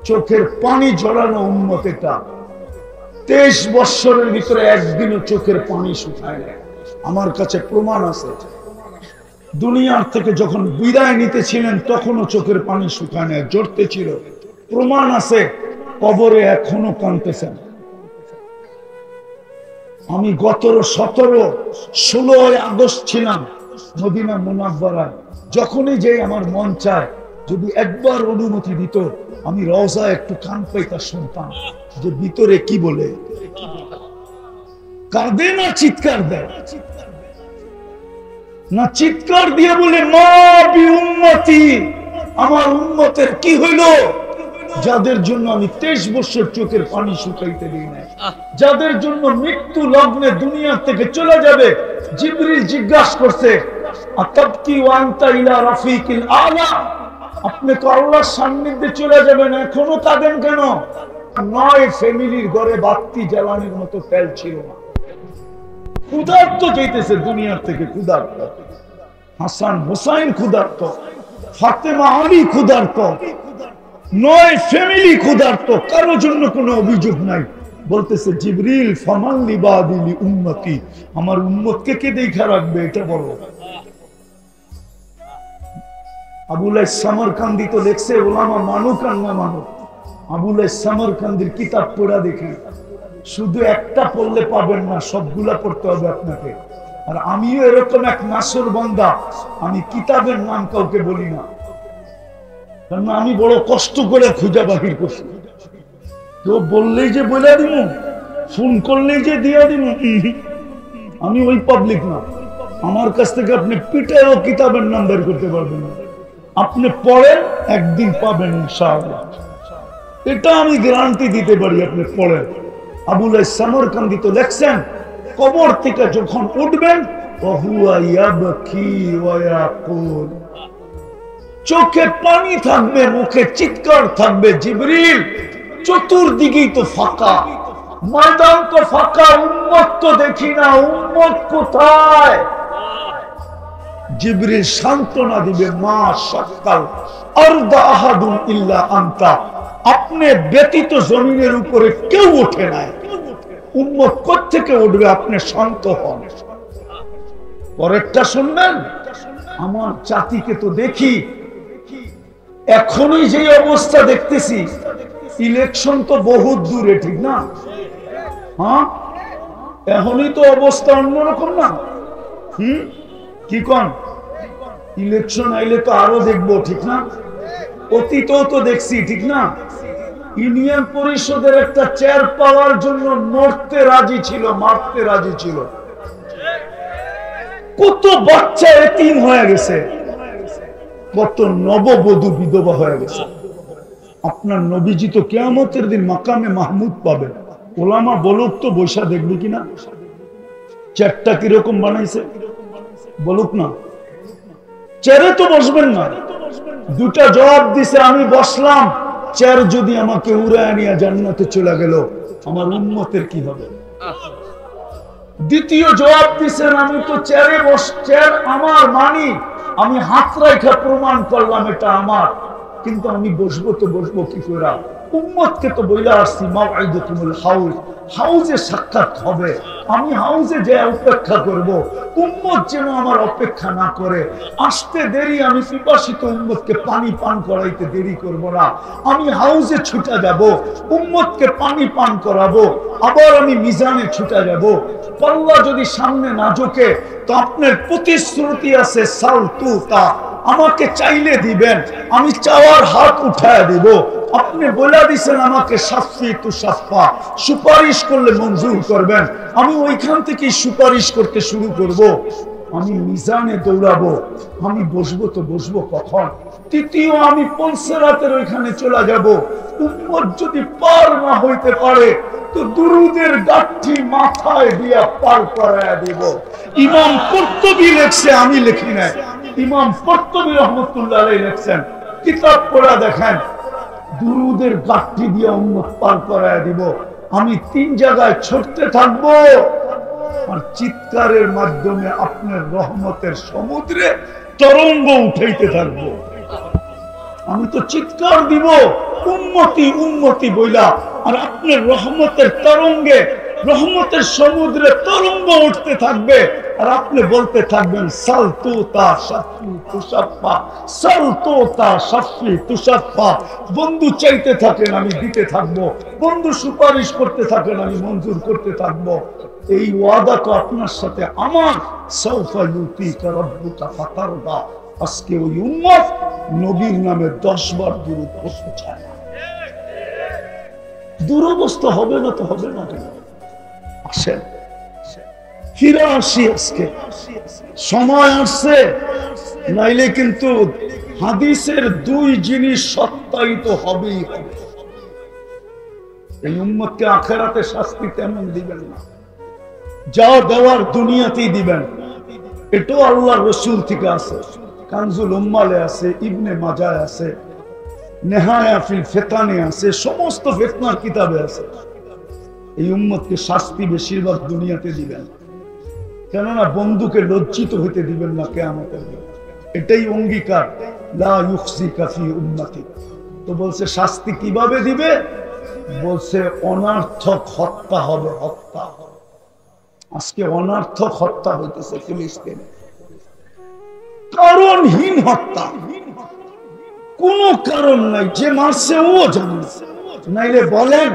চোখের পানি ঝরানো উম্মত এটা। 23 বছরের ভিতরে একদিনও চোখের পানি শুকায় না। আমার কাছে প্রমাণ আছে। দুনিয়ার থেকে যখন বিদায় নিতেছিলেন তখনও চোখের পানি শুকায় না, ঝরতে ছিল। প্রমাণ আছে, কবরে এখনো কাঁদতেছেন। আমি গত 16 আগস্ট ছিলাম মদিনা মুনাওয়ারায়। যখনই যে আমার মন চায়, যদি একবার অনুমতি দিত, আমি রওজা একটু কান পাইতা শুনতাম যে ভিতরে কি বলে। কাঁদে না চিৎকার দেয়? না চিৎকার দিয়ে বলে মা বি উম্মতি, আমার উম্মতের কি হইল? যাদের জন্য আমি 23 বছর চোখের পানি শুকাইতে দিই না, যাদের জন্য মৃত্যু লগ্নে দুনিয়া থেকে চলে যাবে। জিবরিল জিজ্ঞাসা করছে, আতাবকি ওয়া আনতা ইলা রাফিকিল আলা, আপনি তো আল্লাহর সান্নিধ্যে চলে যাবেন, এখনো কাঁদেন কেন? 9 ফ্যামিলির ঘরে বাতি জ্বালানোর মতো তেল ছিল না। ক্ষুধার্ত যেতেছে দুনিয়ার থেকে, ক্ষুধার্ত। হাসান হোসাইন ক্ষুধার্ত, ফাতেমা আলী ক্ষুধার্ত, 9 ফ্যামিলি ক্ষুধার্ত, কারো জন্য কোনো অভিযোগ নাই। বলতেছে জিবরিল ফামান লিবাদিলি উম্মতি, আমার উম্মতকে কে দেখা রাখবে এটা বলো। আবুলাই সামরকান্দি তো লেখছে, ওলামা মানুক আর না মানুক। আবুলাই সামরকান্দির কিতাব পড়া দেখেন, শুধু একটা পড়লে পাবেন না, সবগুলা পড়তে হবে আপনাকে। আর আমিও এরকম এক নাসর বান্দা, আমি কিতাবের নাম কাউকে বলি না, কারণ আমি বড় কষ্ট করে খুঁজা বাহির করছি। কেউ বললেই যে বলে দিব, ফোন করলেই যে দিয়া দিব, আমি ওই পাবলিক না। আমার কাছ থেকে আপনি পিটায়ও কিতাবের নাম বের করতে পারবেন না। আপনি পড়েন, একদিন পাবেন ইনশাআল্লাহ, এটা আমি গ্যারান্টি দিতে পারি। আপনি পড়েন। আবুলাই সামরকান্দি তো লেখছেন, কবর থেকে যখন উঠবেন, চোখে পানি থাকবে, মুখে চিৎকার থাকবে, জিবরিল চতুর্দিকেই তো ফাঁকা, ময়দান তো ফাঁকা, উম্মত তো দেখি না, উম্মত কোথায়? জিবরিল সান্ত্বনা দিবে, মা শাক্কাল আরদা আহাদুন ইল্লা আনতা, আপনি ব্যতীত জমিনের উপরে কেউ ওঠে নাই। উম্মত কোত্থেকে উঠবে? আপনি শান্ত হন। পরেরটা শুনবেন। আমার জাতিকে তো দেখি এখনই যে অবস্থা দেখতেছি, ইলেকশন তো বহুত দূরে, ঠিক না? হ্যাঁ, এখনই তো অবস্থা অন্যরকম না? কি কোন? ইলেকশন আইলে তো আরো দেখবো, ঠিক না? অতীতেও তো দেখছি, ঠিক না? ইউনিয়ন পরিষদের একটা চেয়ার পাওয়ার জন্য মরতে রাজি ছিল, মারতে রাজি ছিল। কত বাচ্চা এতিম হয়ে গেছে, কত নববধূ বিধবা হয়ে গেছে। আপনার নবীজি তো কিয়ামতের দিন মাকামে মাহমুদ পাবেন। ওলামা বলুক তো, বৈশা দেখবে কিনা চেয়ারটা কিরকম বানাইছে, বলুক না। চেয়ারে তো বসবেন না। দুটা জবাব দিছে, আমি বসলাম, চেয়ার যদি আমাকে উড়ায় নিয়ে জান্নাতে চলে গেল, আমার উম্মতের কি হবে? দ্বিতীয় জবাব দিছেন, আমি তো চেয়ারে চেয়ার আমার মানি, আমি হাত রেখে প্রমাণ করলাম এটা আমার, কিন্তু আমি বসবো তো বসবো কি করে? উম্মতকে তো বইলা আসছি মাওইদুকুমুল হাউজ, হাউজে সাক্ষাৎ হবে, আমি হাউজে যে অপেক্ষা করব, উম্মত যেন আমার অপেক্ষা না করে। আসতে দেরি, আমি পিপাসিত উম্মতকে পানি পান করাইতে দেরি করব না। আমি হাউজে ছুটা যাব, উম্মতকে পানি পান করাবো, আবার আমি মিজানে ছুটা যাব। পাল্লা যদি সামনে না ঝোঁকে তো আপনার প্রতিশ্রুতি আছে সালতুতা, আমাকে চাইলে দিবেন, আমি চাওয়ার হাত উঠায় দিব। আপনি বলে দিছেন আমাকে শাফি তু শাফা, সুপারিশ করলে মঞ্জুর করবেন, আমি ওইখান থেকে সুপারিশ করতে শুরু করব। আমি মিজানে দৌড়াবো, আমি বসবো তো বসবো কখন? তৃতীয়, আমি পলসেরাতের ওইখানে চলে যাব। উম্মত যদি পার না হইতে পারে তো দুরুদের গাঠি মাথায় দিয়া পার করায়া দিব। ইমাম কুরতুবী লেখছে, আমি লিখি নাই, ইমাম কুরতুবী রহমাতুল্লাহ আলাইহি লেখছেন, কিতাব পড়া দেখেন, দুরুদের গাঠি দিয়া উম্মত পার করায়া দিব। আমি 3 জায়গায় ছুটতে থাকবো, আর চিৎকারের মাধ্যমে আপনার রহমতের সমুদ্রে তরঙ্গ উঠাইতে থাকবো। আমি তো চিৎকার দিব উম্মতি উম্মতি বইলা, আর আপনার রহমতের তরঙ্গে, রহমতের সমুদ্রে তরঙ্গ উঠতে থাকবে, আর আপনি বলতে থাকবেন সালতুতা শাফি তুশাফা, সালতুতা শাফি তুশাফা। বন্ধু চাইতে থাকেন, আমি দিতে থাকবো, বন্ধু সুপারিশ করতে থাকেন, আমি মঞ্জুর করতে থাকবো। এই ওয়াদা তো আপনার সাথে আমার। সাউফা ইউতিকা রাব্বুকা ফাতারদা। আজকে ওই উম্মত নবীর নামে 10 বার দুরূদ পড়তে চায় না। দুরবস্থা হবে না তো হবে না কেন? আসেন ফিরে আসি, আজকে সময় আসছে, নাইলে কিন্তু হাদিসের 2 জিনিস সত্যায়িত হবেই হবে। এই উম্মতকে আখিরাতে শাস্তি তেমন দিবেন না, যা দেওয়ার দুনিয়াতেই দিবেন। এটাও আল্লাহর রাসূল থেকে আছে, কানজুল উম্মালে আছে, ইবনে মাজায় আছে, নেহায়া ফিল ফিতানে আছে, সমস্ত ফিতনার কিতাবে আছে। এই উম্মতকে শাস্তি বেশিরভাগ দুনিয়াতে দিবেন, কেননা বন্ধুকে লজ্জিত হইতে দিবেন না কিয়ামতের দিন। এটাই অঙ্গীকার, লা ইউখজিকা ফি উম্মতি। তো বলছে শাস্তি কিভাবে দিবে? বলছে অনার্থক হত্যা হবে, হত্যা। আজকে অনার্থক হত্যা হইতেছে ফিলিস্তিনে, কারণহীন হত্যা, কোন কারণ নাই, যে মারছে ও জানে। নাইলে বলেন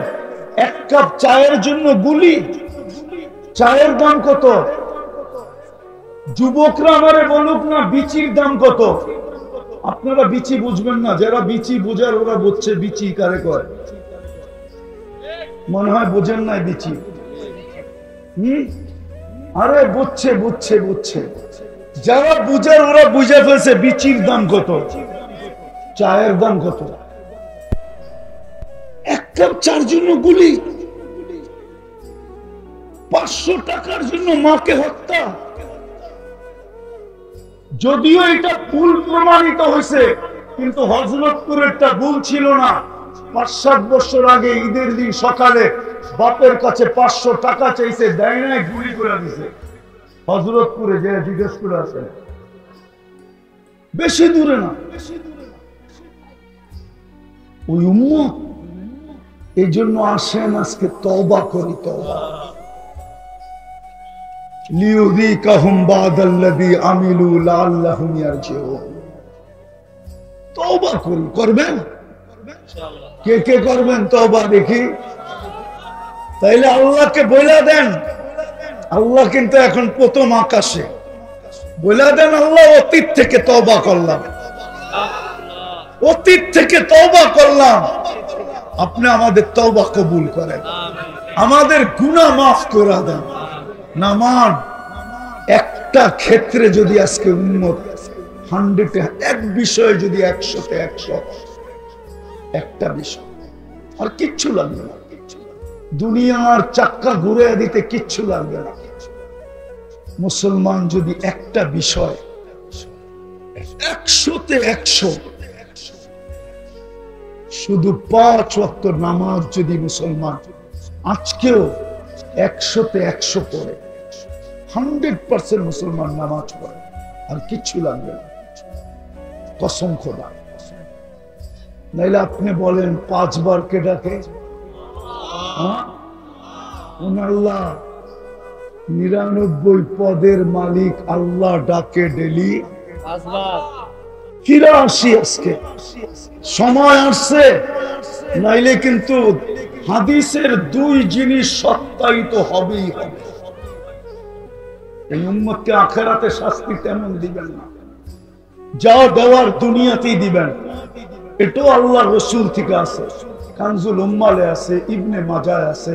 1 কাপ চায়ের জন্য গুলি, চায়ের দাম কত? যুবকরা আমারে বলুক না বিচির দাম কত? আপনারা বিচি বুঝবেন না, যারা বিচি বোঝার ওরা বুঝছে বিচি কারে কয়। মনে হয় বোঝেন নাই বিচি। আরে বুঝছে বুঝছে বুঝছে, যারা বুঝার ওরা বুঝে ফেলছে বিচির দাম কত, চায়ের দাম কত। 1 কাপ চার জন্য গুলি, 500 টাকার জন্য মাকে হত্যা। যদিও এটা ভুল প্রমাণিত হয়েছে, কিন্তু হযরতপুরেরটা ভুল ছিল না। 5-7 বছর আগে ঈদের দিন সকালে বাপের কাছে 500 টাকা চাইছে, দেয় নাই, গুলি করে দিছে। হযরতপুরে যে জিজ্ঞেস করে আছে, বেশি দূরে না। ওই উম্মত এই জন্য আসেন আজকে তওবা করি, তওবা। লিউযীকাহুম বাদাল্লাযী আমিলু লাআল্লাহুম ইয়ারজিউন। তওবা করি, করবেন? কে কে করবেন তওবা দেখি? তাইলে আল্লাহকে বলে দেন, আল্লাহ কিন্তু এখন প্রথম আকাশে। বলে দেন, আল্লাহ অতীত থেকে তওবা করলাম, অতীত থেকে তওবা করলাম, আপনি আমাদের তওবা কবুল করেন, আমাদের গুনাহ মাফ করে দেন। নামান একটা ক্ষেত্রে যদি আজকে উম্মত 100-এ এক বিষয়ে যদি 100-তে 100, একটা বিষয়, আর কিচ্ছু লাগবে না, দুনিয়ার চাক্কা ঘুরে দিতে কিচ্ছু লাগবে না। মুসলমান যদি একটা বিষয় 100-তে 100, শুধু 5 ওয়াক্ত নামাজ যদি মুসলমান আজকেও 100-তে 100 পড়ে, 100% মুসলমান নামাজ পড়ে, আর কিচ্ছু লাগবে না, কসম খোদা। নাইলে আপনি বলেন 5 বার কে ডাকে? আল্লাহ 99 পদের মালিক আল্লাহ ডাকে ডেলি 83। আজকে সময় আসছে, নাইলে কিন্তু হাদিসের 2 জিনিস সত্যায়িত হবেই হবে। এই উম্মতকে আখিরাতে শাস্তি তেমন দিবেন না, যা দেওয়ার দুনিয়াতেই দিবেন। এটাও আল্লাহ রাসূল থেকে আছে, কানজুল উম্মালে আছে, ইবনে মাজায় আছে,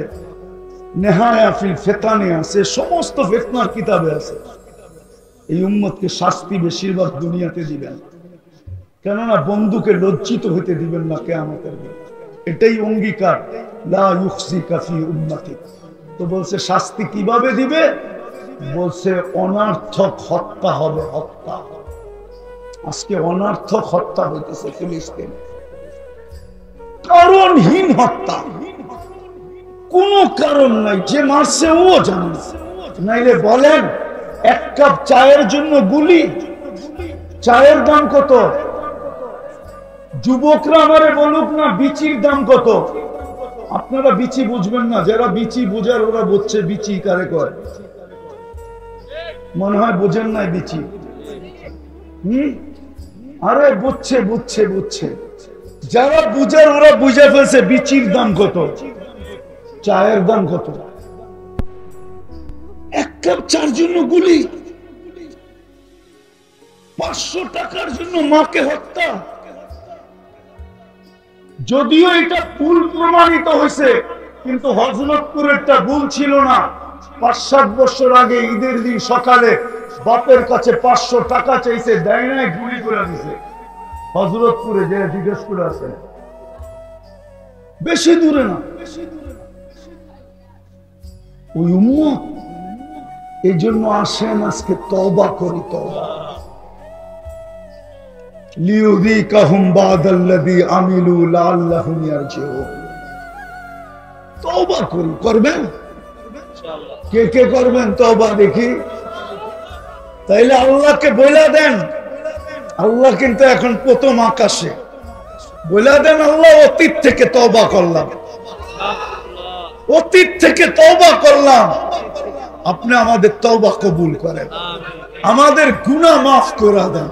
নেহায়া ফিল ফিতানে আছে, সমস্ত ফিতনার কিতাবে আছে। এই উম্মতকে শাস্তি বেশিরভাগ দুনিয়াতে দিবেন, কেননা বন্ধুকে লজ্জিত হইতে দিবেন না কিয়ামতের দিন। এটাই অঙ্গীকার, লা ইউখজিকা ফি উম্মতিক। তো বলছে শাস্তি কিভাবে দিবে? বলছে অনার্থক হত্যা হবে, হত্যা। আজকে অনার্থক হত্যা হইতেছে ফিলিস্তিনে, কারণহীন হত্যা, কোন কারণ নাই, যে মারছে ও জানে না। নাইলে বলেন 1 কাপ চায়ের জন্য গুলি, চায়ের দাম কত? যুবকরা আমারে বলুক না বিচির দাম কত? আপনারা বিচি বুঝবেন না, যারা বিচি বোঝার ওরা বুঝছে বিচি কারে কয়। মনে হয় বোঝেন নাই বিচি। আরে বুঝছে বুঝছে বুঝছে, যারা বুঝার ওরা বুঝে ফেলছে বিচির দাম কত, চায়ের দাম কত। 1 কাপ চার জন্য গুলি, 500 টাকার জন্য মাকে হত্যা। যদিও এটা ভুল প্রমাণিত হয়েছে, কিন্তু হযরতপুরেরটা ভুল ছিল না। 5-7 বছর আগে ঈদের দিন সকালে বাপের কাছে 500 টাকা চাইছে, দেয় নাই, গুলি করে দিছে। হযরতপুরে যে জিজ্ঞেস করে আছে, বেশি দূরে না। ওই উম্মত, এই জন্য আসেন আজকে তওবা করি, তওবা। লিউযীকাহুম বাদাল্লাযী আমিলু লাআল্লাহুম ইয়ারজিউন। তওবা করি, করবেন? কে কে করবেন তওবা দেখি? তাইলে আল্লাহকে বলে দেন, আল্লাহ কিন্তু এখন প্রথম আকাশে। বলে দেন, আল্লাহ অতীত থেকে তওবা করলাম, অতীত থেকে তওবা করলাম, আপনি আমাদের তওবা কবুল করেন, আমাদের গুনাহ মাফ করে দেন।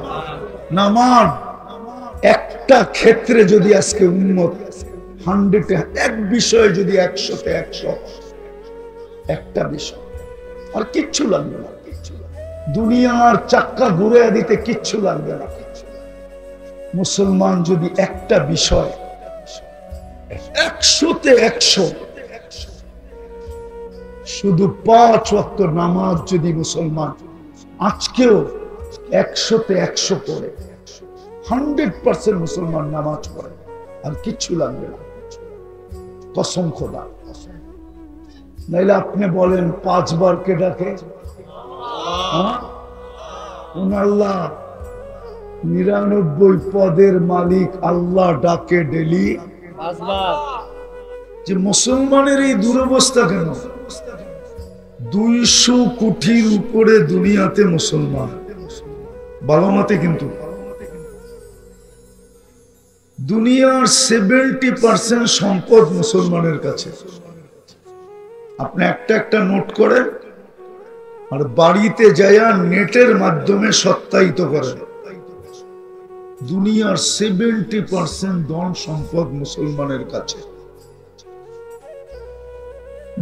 নামান একটা ক্ষেত্রে যদি আজকে উম্মত 100-এ এক বিষয়ে যদি 100-তে 100, একটা বিষয়, আর কিচ্ছু লাগবে না, দুনিয়ার চাক্কা ঘুরে দিতে কিচ্ছু লাগবে না। মুসলমান যদি একটা বিষয় 100-তে 100, শুধু 5 ওয়াক্ত নামাজ যদি মুসলমান আজকেও 100-তে 100 পড়ে, 100% মুসলমান নামাজ পড়ে, আর কিচ্ছু লাগবে না, কসম খোদা। নাইলে আপনি বলেন 5 বার কে ডাকে? আল্লাহ 99 পদের মালিক আল্লাহ ডাকে ডেলি 5 বার। যে মুসলমানের এই দুরবস্থা কেন? 200 কোটির উপরে দুনিয়াতে মুসলমান, ভালো মতে কিন্তু দুনিয়ার 70% সম্পদ মুসলমানের কাছে। আপনি একটা একটা নোট করেন আর বাড়িতে যাইয়া নেটের মাধ্যমে সত্যায়িত করেন। দুনিয়ার 70% ধন সম্পদ মুসলমানের কাছে।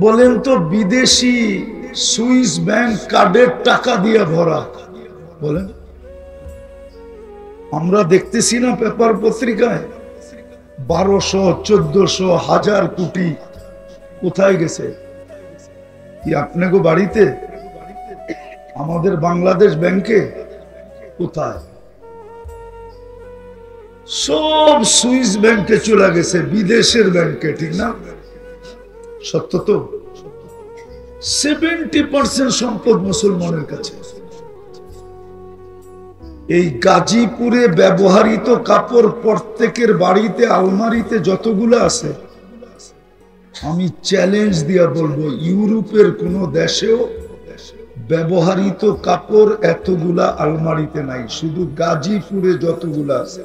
বলেন তো বিদেশি সুইস ব্যাংক কার্ডের টাকা দিয়ে ভরা, বলেন। আমরা দেখতেছি না পেপার পত্রিকায় 1200, 1400, 1000 কোটি কোথায় গেছে? কি আপনাকে বাড়িতে? আমাদের বাংলাদেশ ব্যাংকে কোথায়? সব সুইস ব্যাংকে চলে গেছে, বিদেশের ব্যাংকে, ঠিক না? সত্য তো। 70% সম্পদ মুসলমানের কাছে। এই গাজীপুরে ব্যবহৃত কাপড় প্রত্যেকের বাড়িতে আলমারিতে যতগুলো আছে, আমি চ্যালেঞ্জ দিয়া বলবো ইউরোপের কোন দেশেও ব্যবহৃত কাপড় এতগুলা আলমারিতে নাই, শুধু গাজীপুরে যতগুলো আছে।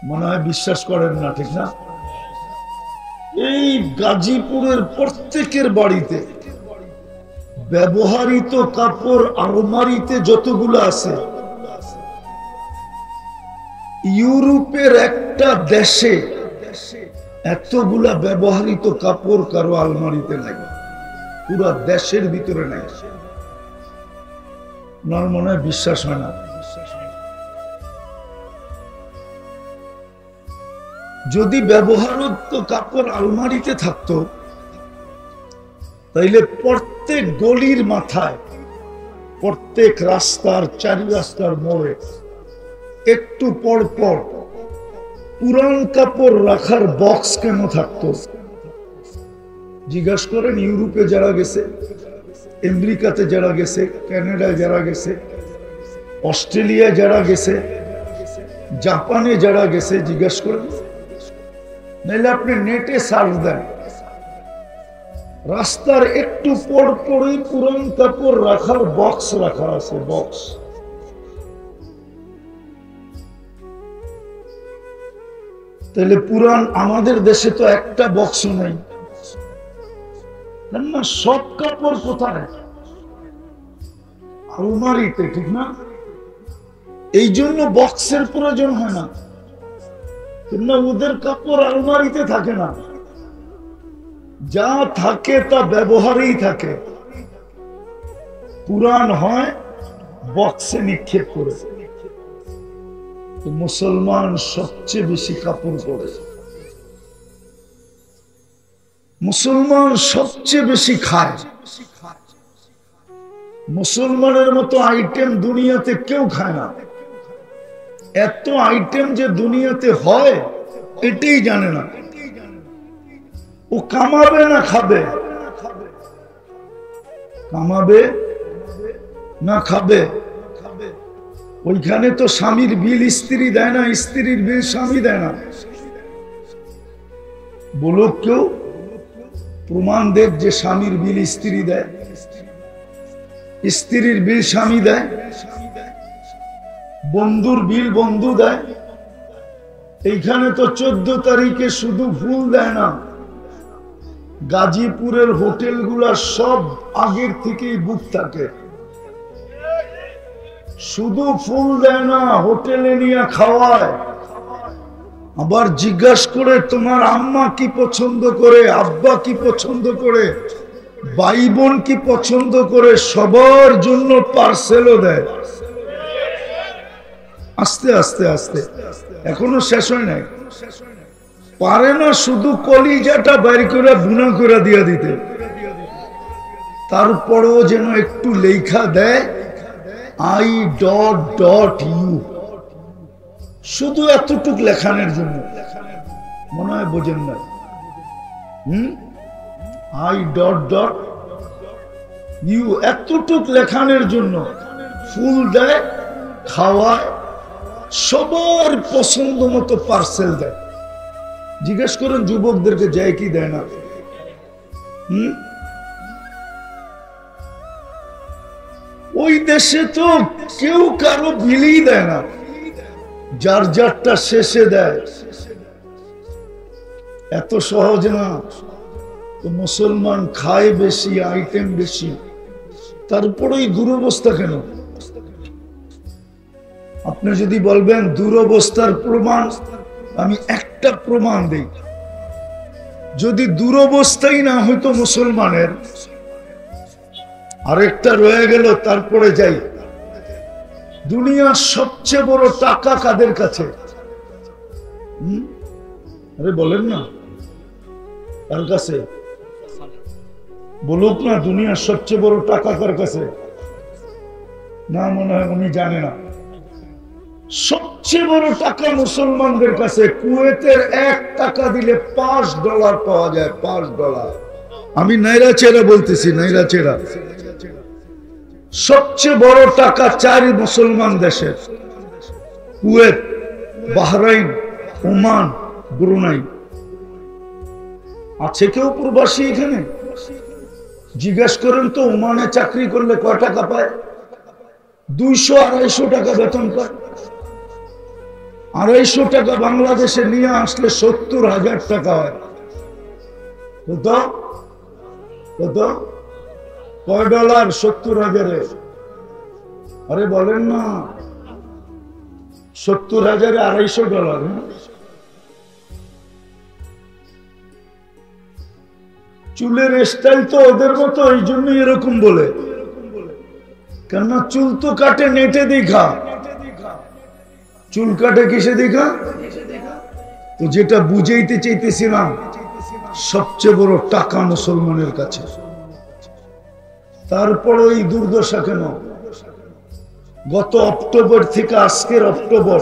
মনে হয় বিশ্বাস করেন না, ঠিক না? এই গাজীপুরের প্রত্যেকের বাড়িতে ব্যবহৃত কাপড় আলমারিতে যতগুলো আছে, ইউরোপের একটা দেশে এতগুলা ব্যবহৃত কাপড় কারো আলমারিতে নাই, পুরো দেশের ভিতরে নাই। আমার মনে হয় বিশ্বাস হয় না। যদি ব্যবহৃত কাপড় আলমারিতে থাকতো, তাইলে প্রত্যেক গলির মাথায়, প্রত্যেক রাস্তার 4 রাস্তার মোড়ে একটু পর পর পুরান কাপড় রাখার বক্স কেন থাকতো? জিজ্ঞাসা করেন ইউরোপে যারা গেছে, আমেরিকাতে যারা গেছে, কানাডায় যারা গেছে, অস্ট্রেলিয়া যারা গেছে, জাপানে যারা গেছে, জিজ্ঞাসা করেন। নাহলে আপনি নেটে সার্চ দেন, রাস্তার একটু পর পরই পুরান কাপড় রাখার বক্স রাখা আছে, বক্স। তাহলে পুরান আমাদের দেশে তো একটা বক্স নাই না, সব কাপড় কোথায়? আলমারিতে, ঠিক না? এই জন্য বক্সের প্রয়োজন হয় না, ওদের কাপড় আলমারিতে থাকে না, যা থাকে তা ব্যবহারেই থাকে। পুরান হয় বক্সে নিক্ষেপ করে। মুসলমান সবচেয়ে বেশি কাপড় পরে, মুসলমান সবচেয়ে বেশি খায়। মুসলমানের মতো আইটেম দুনিয়াতে কেউ খায় না। এত আইটেম যে দুনিয়াতে হয় এটাই জানে না। ও কামাবে না খাবে? কামাবে না খাবে? ওইখানে তো স্বামীর বিল স্ত্রী দেয় না, স্ত্রীর বিল স্বামী দেয় না। বলো কেউ প্রমাণ দেব যে স্বামীর বিল স্ত্রী দেয়, স্ত্রীর বিল স্বামী দেয়, বন্ধুর বিল বন্ধু দেয়। এইখানে তো 14 তারিখে শুধু ফুল দেয় না, গাজীপুরের হোটেলগুলা সব আগের থেকেই বুক থাকে। শুধু ফুল দেয় না, হোটেলে নিয়ে খাওয়ায়। আবার জিজ্ঞাসা করে তোমার আম্মা কি পছন্দ করে, আব্বা কি পছন্দ করে, ভাই বোন কি পছন্দ করে, সবার জন্য পার্সেলও দেয়। আস্তে আস্তে আস্তে, এখনো শেষ হয় নাই। পারে না শুধু কলিজাটা বাইর করে বুনা করে দিয়া দিতে, তারপরও যেন একটু লেখা দেয় I.U, শুধু এতটুক লেখানোর জন্য। মনে হয় বোঝেন না। I.U এতটুক লেখানোর জন্য ফুল দেয়, খাওয়ায়, সবার পছন্দ মতো পার্সেল দেয়। জিজ্ঞেস করেন যুবকদেরকে যায় কি দেয় না? ওই দেশে তো কেউ কারো বিলই দেয় না, যার যারটা শেষে দেয়, এত সহজ না। তো মুসলমান খায় বেশি, আইটেম বেশি, তারপরেই দুরবস্থা কেন? আপনি যদি বলবেন দুরবস্থার প্রমাণ, আমি একটা প্রমাণ দিই। যদি দুরবস্থাই না হইতো মুসলমানের, আরেকটা রয়ে গেল, তারপরে যাই। দুনিয়ার সবচেয়ে বড় টাকা কাদের কাছে? আরে বলেন না, কার কাছে? বলুক না, দুনিয়ার সবচেয়ে বড় টাকা কার কাছে? না, মনে হয় উনি জানে না। সবচেয়ে বড় টাকা মুসলমানদের কাছে। কুয়েতের 1 টাকা দিলে $5 পাওয়া যায়, $5। আমি নাইরা চেরা বলতেছি, নাইরা চেরা। সবচেয়ে বড় টাকা 4 মুসলমান দেশের, কুয়েত, বাহরাইন, ওমান, ব্রুনাই। আছে কেউ প্রবাসী এখানে? জিজ্ঞেস করেন তো, ওমানে চাকরি করলে কয় টাকা পায়? 200-250 টাকা বেতন পায়। 250 টাকা বাংলাদেশে নিয়ে আসলে 70,000 টাকা হয়। কত কত? কয় ডলার? 70,000-এ? আরে বলেন না, 70,000-এ $250। চুলের স্টাইল তো ওদের মতো, এই জন্যই এরকম বলে। কেননা চুল তো কাটে নেটে দেখা, চুল কাটে কিসে দেখা? তো যেটা বুঝাইতে চাইতেছিলাম, সবচেয়ে বড় টাকা মুসলমানের কাছে। তারপর এই দুর্দশা কেন? গত অক্টোবর থেকে আজকের অক্টোবর,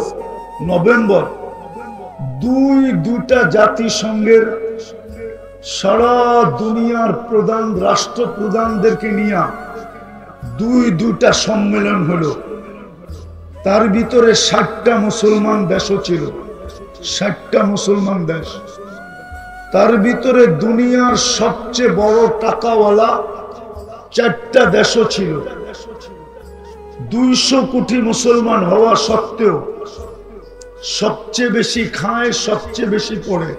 নভেম্বর, দুইটা জাতিসংঘের সারা দুনিয়ার প্রধান রাষ্ট্রপ্রধানদেরকে নিয়ে দুইটা সম্মেলন হলো। তার ভিতরে 60টা মুসলমান দেশও ছিল, 60টা মুসলমান দেশ। তার ভিতরে দুনিয়ার সবচেয়ে বড় টাকাওয়ালা 4টা দেশও ছিল। 200 কোটি মুসলমান হওয়া সত্ত্বেও সবচেয়ে বেশি খায়, সবচেয়ে বেশি পড়ে,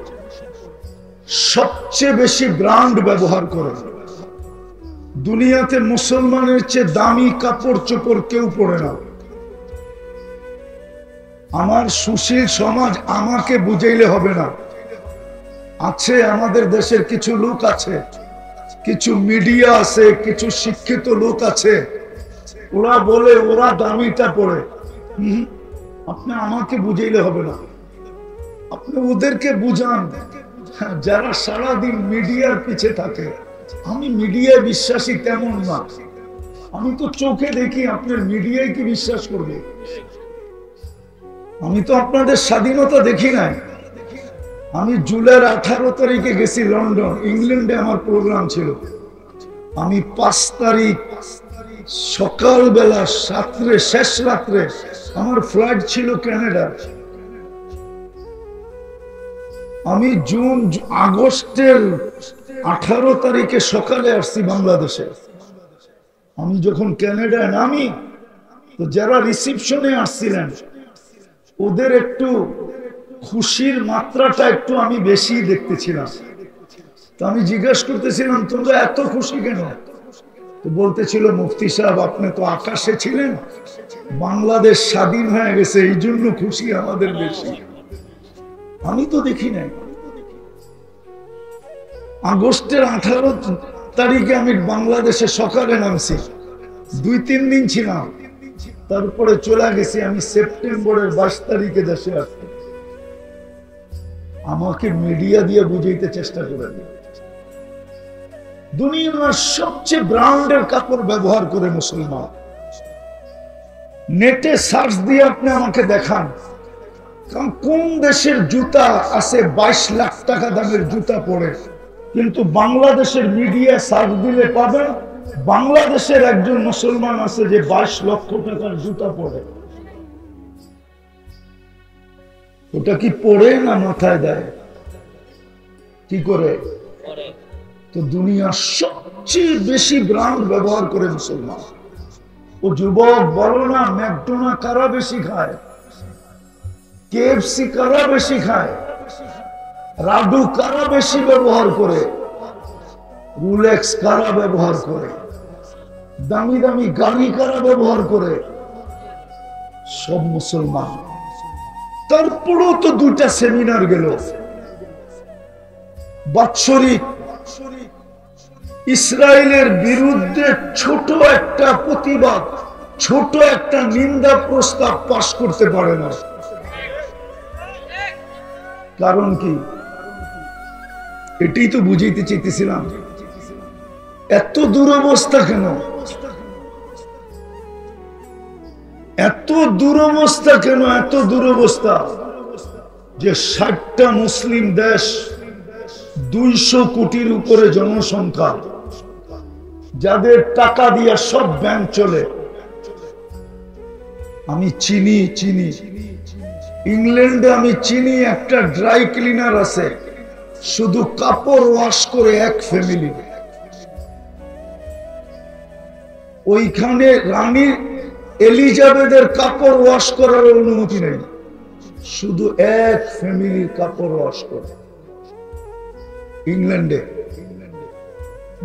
সবচেয়ে বেশি ব্র্যান্ড ব্যবহার করে। দুনিয়াতে মুসলমানের চেয়ে দামি কাপড় চোপড় কেউ পরে না। আমার সুশীল সমাজ আমাকে বুঝাইলে হবে না। আছে আমাদের দেশের কিছু লোক আছে, কিছু মিডিয়া আছে, কিছু শিক্ষিত লোক আছে, ওরা বলে ওরা দামিটা পড়ে। আপনি আমাকে বুঝাইলে হবে না, আপনি ওদেরকে বুঝান যারা সারাদিন মিডিয়ার পিছে থাকে। আমি মিডিয়ায় বিশ্বাসী তেমন না, আমি তো চোখে দেখি। আপনার মিডিয়ায় কি বিশ্বাস করবে? আমি তো আপনাদের স্বাধীনতা দেখি নাই। আমি জুলাইয়ের 18 তারিখে গেছি লন্ডন, ইংল্যান্ডে আমার প্রোগ্রাম ছিল। আমি 5 তারিখ সকালবেলা শেষ রাত্রে আমার ফ্লাইট ছিল কানাডা। আমি আগস্টের 18 তারিখে সকালে আসছি বাংলাদেশে। আমি যখন কানাডায় নামি, তো যারা রিসিপশনে আসছিলেন ওদের একটু খুশির মাত্রাটা একটু আমি বেশি দেখতেছিলাম। তো আমি জিজ্ঞেস করতেছিলাম, তোমরা এত খুশি কেন? তো বলতেছিল, মুফতি সাহেব আপনি তো আকাশে ছিলেন, বাংলাদেশ স্বাধীন হয়ে গেছে, এই জন্য খুশি আমাদের বেশি। আমি তো দেখি নাই। আগস্টের 18 তারিখে আমি বাংলাদেশে সকালে নামছি, 2-3 দিন ছিলাম, তারপরে চলে গেছি আমি সেপ্টেম্বরের 22 তারিখে দেশে আসছি। আমাকে মিডিয়া দিয়ে বুঝাইতে চেষ্টা করে। দুনিয়ার সবচেয়ে ব্র্যান্ডের কাপড় ব্যবহার করে মুসলমান। নেটে সার্চ দিয়ে আপনি আমাকে দেখান কোন দেশের জুতা আছে 22 লাখ টাকা দামের জুতা পরে, কিন্তু বাংলাদেশের মিডিয়া সার্চ দিলে পাবেন বাংলাদেশের একজন মুসলমান আছে যে 22 লক্ষ টাকার জুতা পরে। ওটা কি পরে না মাথায় দেয়? কি করে? তো দুনিয়ার সবচেয়ে বেশি ব্র্যান্ড ব্যবহার করে মুসলমান। ও যুবক বলো না, ম্যাকডোনা কারা বেশি খায়? কেএফসি কারা বেশি খায়, রাডু কারা বেশি ব্যবহার করে, রুলেক্স কারা ব্যবহার করে, দামি দামি গাড়ি কারা ব্যবহার করে, সব মুসলমান। তারপরেও তো দুইটা সেমিনার গেল বাৎসরিক, ইসরায়েলের বিরুদ্ধে ছোট একটা প্রতিবাদ, ছোট একটা নিন্দা প্রস্তাব পাশ করতে পারে না। কারণ কি? এটাই তো বুঝাইতে চাইতেছিলাম। এত দুরবস্থা কেন? এত দুরবস্থা কেন? এত দুরবস্থা যে 60টা মুসলিম দেশ, 200 কোটির উপরে জনসংখ্যা, যাদের টাকা দিয়ে সব ব্যাংক চলে। আমি চিনি ইংল্যান্ডে আমি চিনি একটা ড্রাই ক্লিনার আছে, শুধু কাপড় ওয়াশ করে এক ফ্যামিলি। ওইখানে রানী এলিজাবেথের কাপড় ওয়াশ করার অনুমতি নেই, শুধু এক ফ্যামিলির কাপড় ওয়াশ করে। ইংল্যান্ডে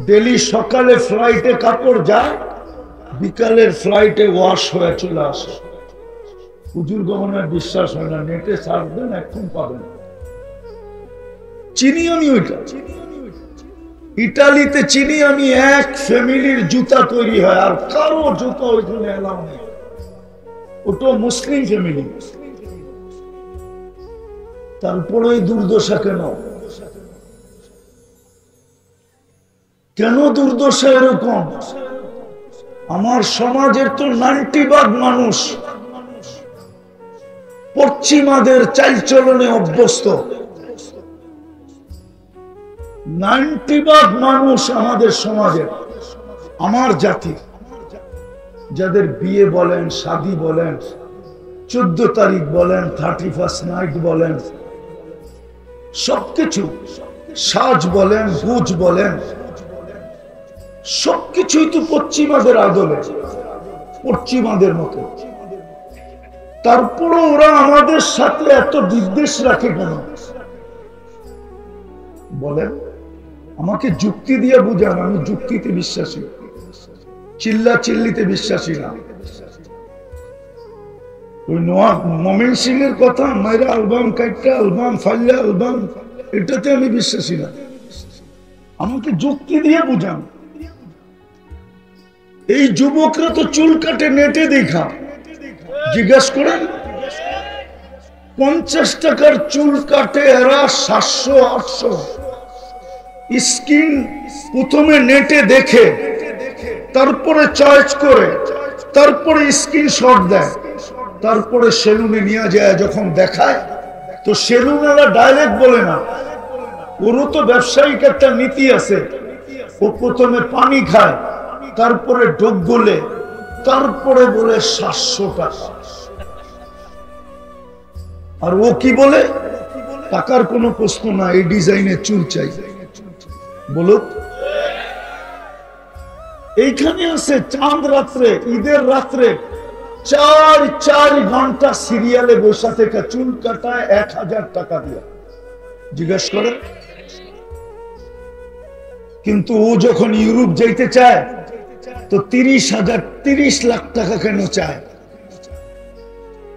ডেলি সকালে ফ্লাইটে কাপড় যায়, বিকালের ফ্লাইটে ওয়াশ হয়ে চলে আসে। হুজুর গভর্নর বিশ্বাস হয় না, নেটে সার্চ দেন, এখন পাবেন। চিনি আমি ওইটা। ইটালিতে চিনি আমি এক ফ্যামিলির জুতা তৈরি হয়, আর কারো জুতা ওইখানে এলাও নেই। ওটা মুসলিম ফ্যামিলি। তারপরে দুর্দশা কেন? কেন দুর্দশা এরকম? আমার সমাজের তো 90% মানুষ পশ্চিমাদের চালচলনে অভ্যস্ত। 90% মানুষ আমাদের সমাজের, আমার জাতি, যাদের বিয়ে বলেন, শাদী বলেন, 14 তারিখ বলেন, 31st নাইট বলেন, সবকিছু, সাজ বলেন, গুজ বলেন, সবকিছুই তো পশ্চিমাদের আদলে, পশ্চিমাদের মতো। তারপরে ওরা আমাদের সাথে এত বিদ্বেষ রাখে কেন? বলেন, আমাকে যুক্তি দিয়ে বুঝান। আমি যুক্তিতে বিশ্বাসী, চিল্লা চিল্লিতে বিশ্বাসী না। ওই মমিন সিং এর কথা, মাইরা অ্যালবাম কাইটা অ্যালবাম ফাইলা অ্যালবাম, এটাতে আমি বিশ্বাসী না। আমাকে যুক্তি দিয়ে বুঝান। এই যুবকরা তো চুল কাটে নেটে দেখা, জিজ্ঞাসা করেন। 50 টাকার চুল কাটে এরা 700-800। স্কিন প্রথমে নেটে দেখে, তারপরে চয়েস করে, তারপরে স্ক্রিনশট দেয়, তারপরে সেলুনে নিয়ে যায়। যখন দেখায় তো সেলুনেরা ডাইরেক্ট বলে না, ওরও তো ব্যবসায়িক একটা নীতি আছে। ও প্রথমে পানি খায়, তারপরে ঢোক গলে, তারপরে বলে 700 টাকা। আর ও কি বলে? টাকার কোনো প্রশ্ন না, এই ডিজাইনের চুল চাই। বলো, এইখানে আছে চাঁদ রাত্রে, ঈদের রাত্রে 4 ঘন্টা সিরিয়ালে বসা থেকে চুল কাটায় 1000 টাকা দিয়ে। জিজ্ঞেস করে। কিন্তু ও যখন ইউরোপ যাইতে চায় তো 30 লাখ টাকা কেন চায়?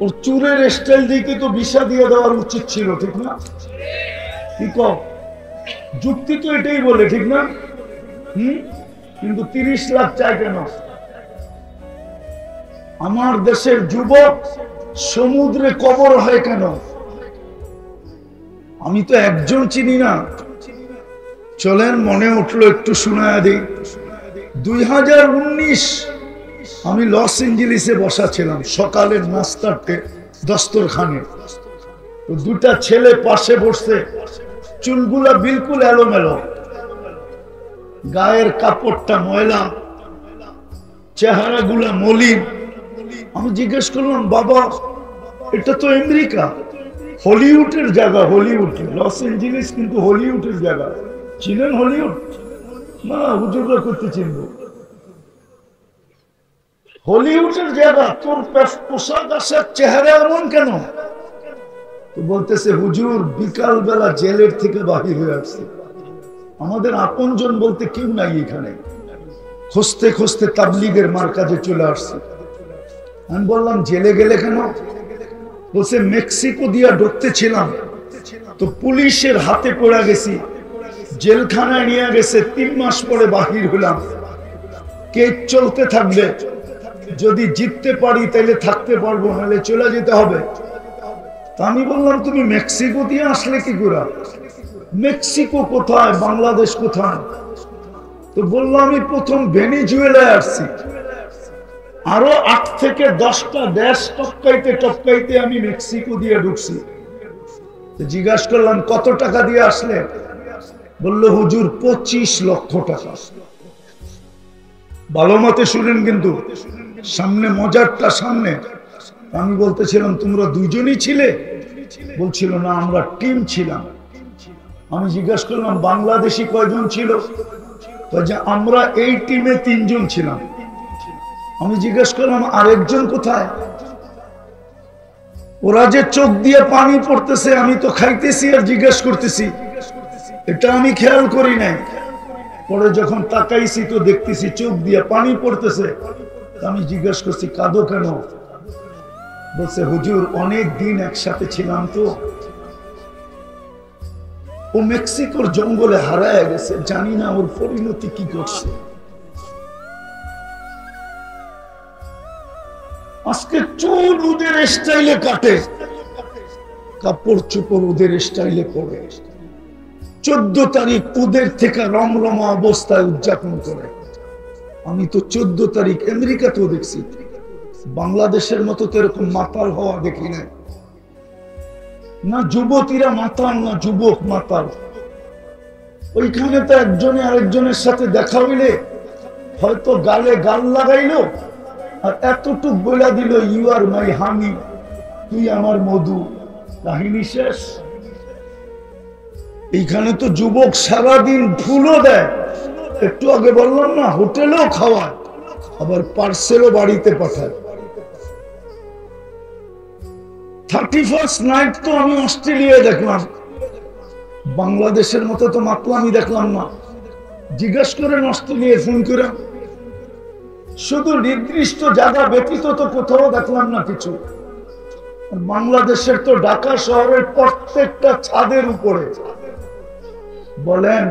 ওর চুলের স্টাইল দিকে তো ভিসা দিয়ে দেওয়ার উচিত ছিল, ঠিক না? ঠিক, যুক্তি তো এটাই বলে, ঠিক না? কিন্তু 30 লাখ চায় কেন? আমার দেশের যুবক সমুদ্রে কবর হয় কেন? আমি তো একজন চিনি না। চলেন, মনে উঠলো একটু শোনায়া দিই। 2019 আমি লস এঞ্জেলিসে বসা ছিলাম, সকালের নাস্তার দস্তরখানে। তো দুটা ছেলে পাশে বসছে, চুলগুলা বিলকুল এলোমেলো, গায়ের কাপড়টা ময়লা, চেহারা গুলা মলিন। আমি জিজ্ঞেস করলাম, বাবা এটা তো আমেরিকা, হলিউডের জায়গা। হলিউড, লস এঞ্জেলিস কিন্তু হলিউডের জায়গা। চিনেন হলিউড? না, হুজুররা করতে চিনব। হলিউডের জায়গা, তোর পোশাক আশাক চেহারা এমন কেন? তো বলতেছে হুজুর বিকাল বেলা জেলের থেকে বাহির হয়ে আসছে, আমাদের আপনজন বলতে কেউ নাই এখানে, খুঁজতে খুঁজতে তাবলীগের মার্কাজে চলে আসছে। আমি বললাম জেলে গেলে কেন? বলছে মেক্সিকো দিয়া ঢুকতে ছিলাম, তো পুলিশের হাতে পড়ে গেছি, জেলখানায় নিয়ে গেছে, 3 মাস পরে বাহির হলাম, কেস চলতে থাকবে, যদি জিততে পারি তাহলে থাকতে পারবো, নাহলে চলে যেতে হবে। তা আমি বললাম তুমি মেক্সিকো দিয়ে আসলে কি করে? মেক্সিকো কোথায়, বাংলাদেশ কোথায়? তো বললো আমি প্রথম ভেনেজুয়েলায় আসছি, আরো 8 থেকে 10টা দেশ টপকাইতে টপকাইতে আমি মেক্সিকো দিয়ে ঢুকছি। জিজ্ঞাসা করলাম কত টাকা দিয়ে আসলে? বললো হুজুর 25 লক্ষ টাকা। ভালো মতে শুনেন কিন্তু, সামনে মজারটা সামনে। আমি বলতেছিলাম তোমরা দুজনই ছিলে? বলছিল না আমরা টিম ছিলাম। আমি জিজ্ঞাসা করলাম বাংলাদেশি কয়জন ছিল? যে আমরা এই টিমে 3 জন ছিলাম। আমি জিজ্ঞাসা করলাম আরেকজন কোথায়? ওরা যে চোখ দিয়ে পানি পড়তেছে, আমি তো খাইতেছি আর জিজ্ঞাসা করতেছি, এটা আমি খেয়াল করি নাই। পরে যখন তাকাইছি তো দেখতেছি চোখ দিয়ে পানি পড়তেছে। আমি জিজ্ঞাসা করছি কাঁদো কেন? বলছে হুজুর অনেক দিন একসাথে ছিলাম, তো ও মেক্সিকোর জঙ্গলে হারায় গেছে, জানি না ওর পরিণতি কি করছে। আজকে চুল ওদের স্টাইলে কাটে, কাপড় চোপড় ওদের স্টাইলে পরে, 14 তারিখ ওদের থেকে রমরমা অবস্থায় উদযাপন করে। আমি তো 14 তারিখ আমেরিকাতেও দেখছি, বাংলাদেশের মতো তো এরকম মাতাল হওয়া দেখি না। না যুবতীরা মাতাল, না যুবক মাতাল। ওইখানে তো একজনে আরেকজনের সাথে দেখা হইলে হয়তো গালে গাল লাগাইলো আর এতটুক বলে দিল ইউ আর মাই হানি, তুই আমার মধু, কাহিনী শেষ। এইখানে তো যুবক সারাদিন ফুলও দেয়, একটু আগে বললাম না, হোটেলেও খাওয়ায়, আবার পার্সেলও বাড়িতে পাঠায়। 31st নাইট তো আমি অস্ট্রেলিয়ায় দেখলাম, বাংলাদেশের মতো তো মাতলামি দেখলাম না। জিজ্ঞাসা করেন অস্ট্রেলিয়ায় ফোন করে, শুধু নির্দিষ্ট জায়গা ব্যতীত তো কোথাও দেখলাম না কিছু। বাংলাদেশের তো ঢাকা শহরের প্রত্যেকটা ছাদের উপরে বলেন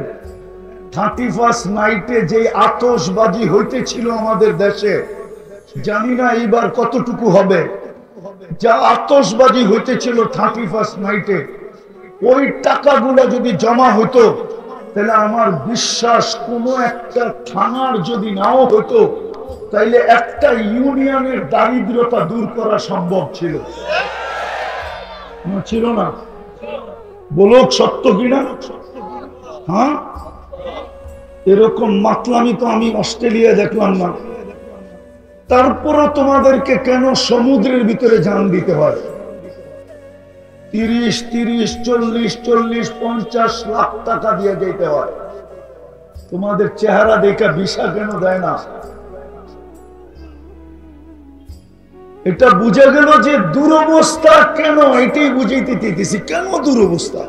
31st নাইটে যে আতশবাজি হইতেছিল আমাদের দেশে, জানি না এইবার কতটুকু হবে। যা আতশবাজি হইতেছিল 31st নাইটে, ওই টাকাগুলো যদি জমা হতো তাহলে আমার বিশ্বাস কোন একটা থানার যদি নাও হতো তাইলে একটা ইউনিয়নের দারিদ্রতা দূর করা সম্ভব ছিল। ছিল না? বলুক সত্য কিনা? হ্যাঁ, এরকম মাতলামি তো আমি অস্ট্রেলিয়া দেখলাম না। তারপরও তোমাদেরকে কেন সমুদ্রের ভিতরে জান দিতে হয়? 30, 40, 50 লাখ টাকা দিয়ে যেতে হয়। তোমাদের চেহারা দেখে ভিসা কেন দেয় না? এটা বুঝে গেল যে দুরবস্থা কেন, এটাই বুঝাইতে দিতেছি। কেন দুরবস্থা?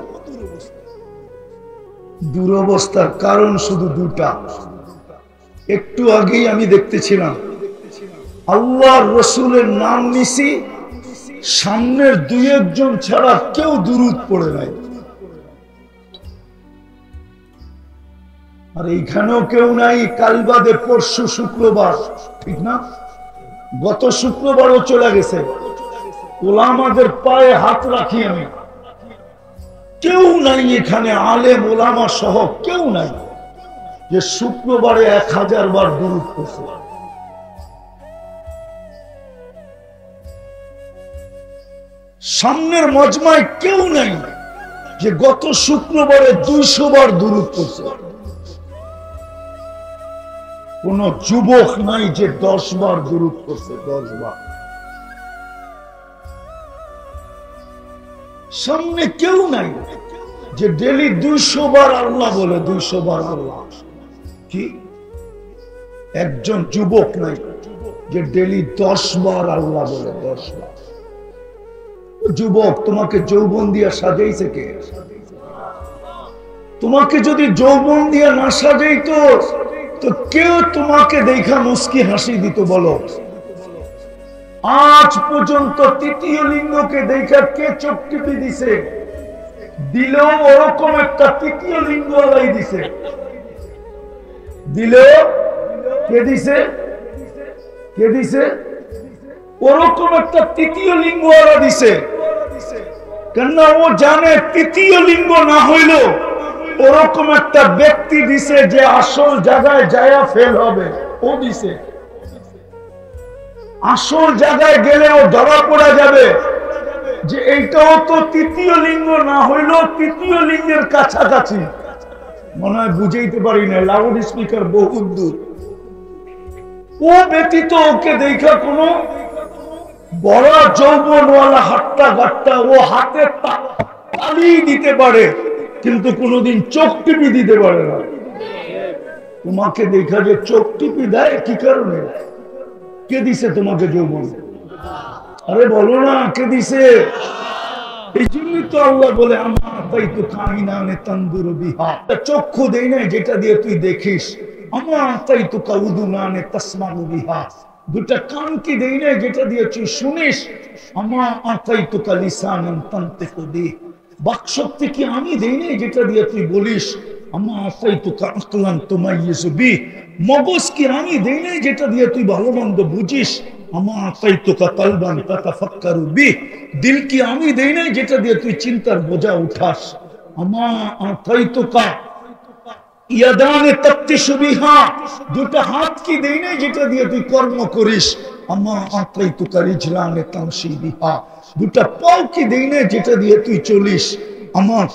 দুরবস্থার কারণ শুধু 2টা। একটু আগেই আমি দেখতেছিলাম, আল্লাহর রসুলের নাম নিছি, সামনের 2-1 জন ছাড়া কেউ দুরূদ পড়ে নাই। আর এইখানেও কেউ নাই। কাল বাদে পরশু শুক্রবার, ঠিক না? গত শুক্রবারও চলে গেছে। ওলামাদের পায়ে হাত রাখি আমি, কেউ নাই এখানে, আলেম ওলামা সহ কেউ নাই যে শুক্রবারে 1000 বার দুরূদ পড়ছে। সামনের মজমায় কেউ নাই যে গত শুক্রবারে 200 বার দুরূদ পড়ছে। কোন যুবক নাই যে 10 বার দুরূদ পড়ছে, 10 বার। সামনে কেউ নাই যে ডেলি 200 বার আল্লাহ বলে, 200 বার আল্লাহ। কি একজন যুবক নাই যে ডেলি 10 বার আল্লাহ বলে, 10 বার। যুবক, তোমাকে যৌবন দিয়া সাজাইছে কে? তোমাকে যদি যৌবন দিয়া না সাজাইতো তো কেউ তোমাকে দেখা মুস্কি হাসি দিত? বলো, আজ পর্যন্ত তৃতীয় লিঙ্গকে দেখা কে চোখ টিপে দিছে? দিলেও ওরকম একটা তৃতীয় লিঙ্গ আলাই দিছে। দিলেও কে দিছে? কে দিছে? ওরকম একটা তৃতীয় লিঙ্গ আলা দিছে। কেননা ও জানে তৃতীয় লিঙ্গ না হইল ওরকম একটা ব্যক্তি দিছে যে আসল জায়গায় যায়া ফেল হবে। ও দিছে আসল জায়গায় গেলে ও ধরা পড়া যাবে যে এইটাও তো তৃতীয় লিঙ্গ না হইল তৃতীয় লিঙ্গের কাছাকাছি। মনে হয় বুঝাইতে পারি না, লাউড স্পিকার বহু দূর। ও ব্যতীত ওকে দেখা কোনো বড় যৌবনওয়ালা হাট্টা গাট্টা ও হাতে তালি দিতে পারে কিন্তু কোনোদিন চোখ টিপি দিতে পারে না। তোমাকে দেখা যে চোখ টিপি দেয় কি কারণে? কে দিছে তোমাকে যৌবন? আরে বলো না, কে দিছে? এই জন্যই তো আল্লাহ বলে আমার তাই তো কাইনানে তানদুর বিহা, চক্ষু দেই না যেটা দিয়ে তুই দেখিস। আমার তাই তো কাউদুনানে তাসমাউ বিহা, দুটা কান কি দেই না যেটা দিয়ে তুই শুনিস। আমার তাই তো কালিসানান তানতিকু বি, বাকশক্তি কি আমি দেই না যেটা দিয়ে তুই বলিস। আমার তাই তো কাকলান তুমাইয়িজু বি, মগজ কি আমি দেই না যেটা দিয়ে তুই ভালো মন্দ বুঝিস। আমার তাই তো কালবান তাতাফাক্কারু বি, দিল কি আমি দেই না যেটা দিয়ে তুই চিন্তার বোঝা উঠাস। আমার তাই তো কা ইয়াদানে তাফতিশু বিহা, দুটো হাত কি দেই না যেটা দিয়ে তুই কর্ম করিস। আমার তাই তো কারিজলানে তামশি বিহা, দুটো পাও কি দেই না যেটা দিয়ে তুই চলিস। আমার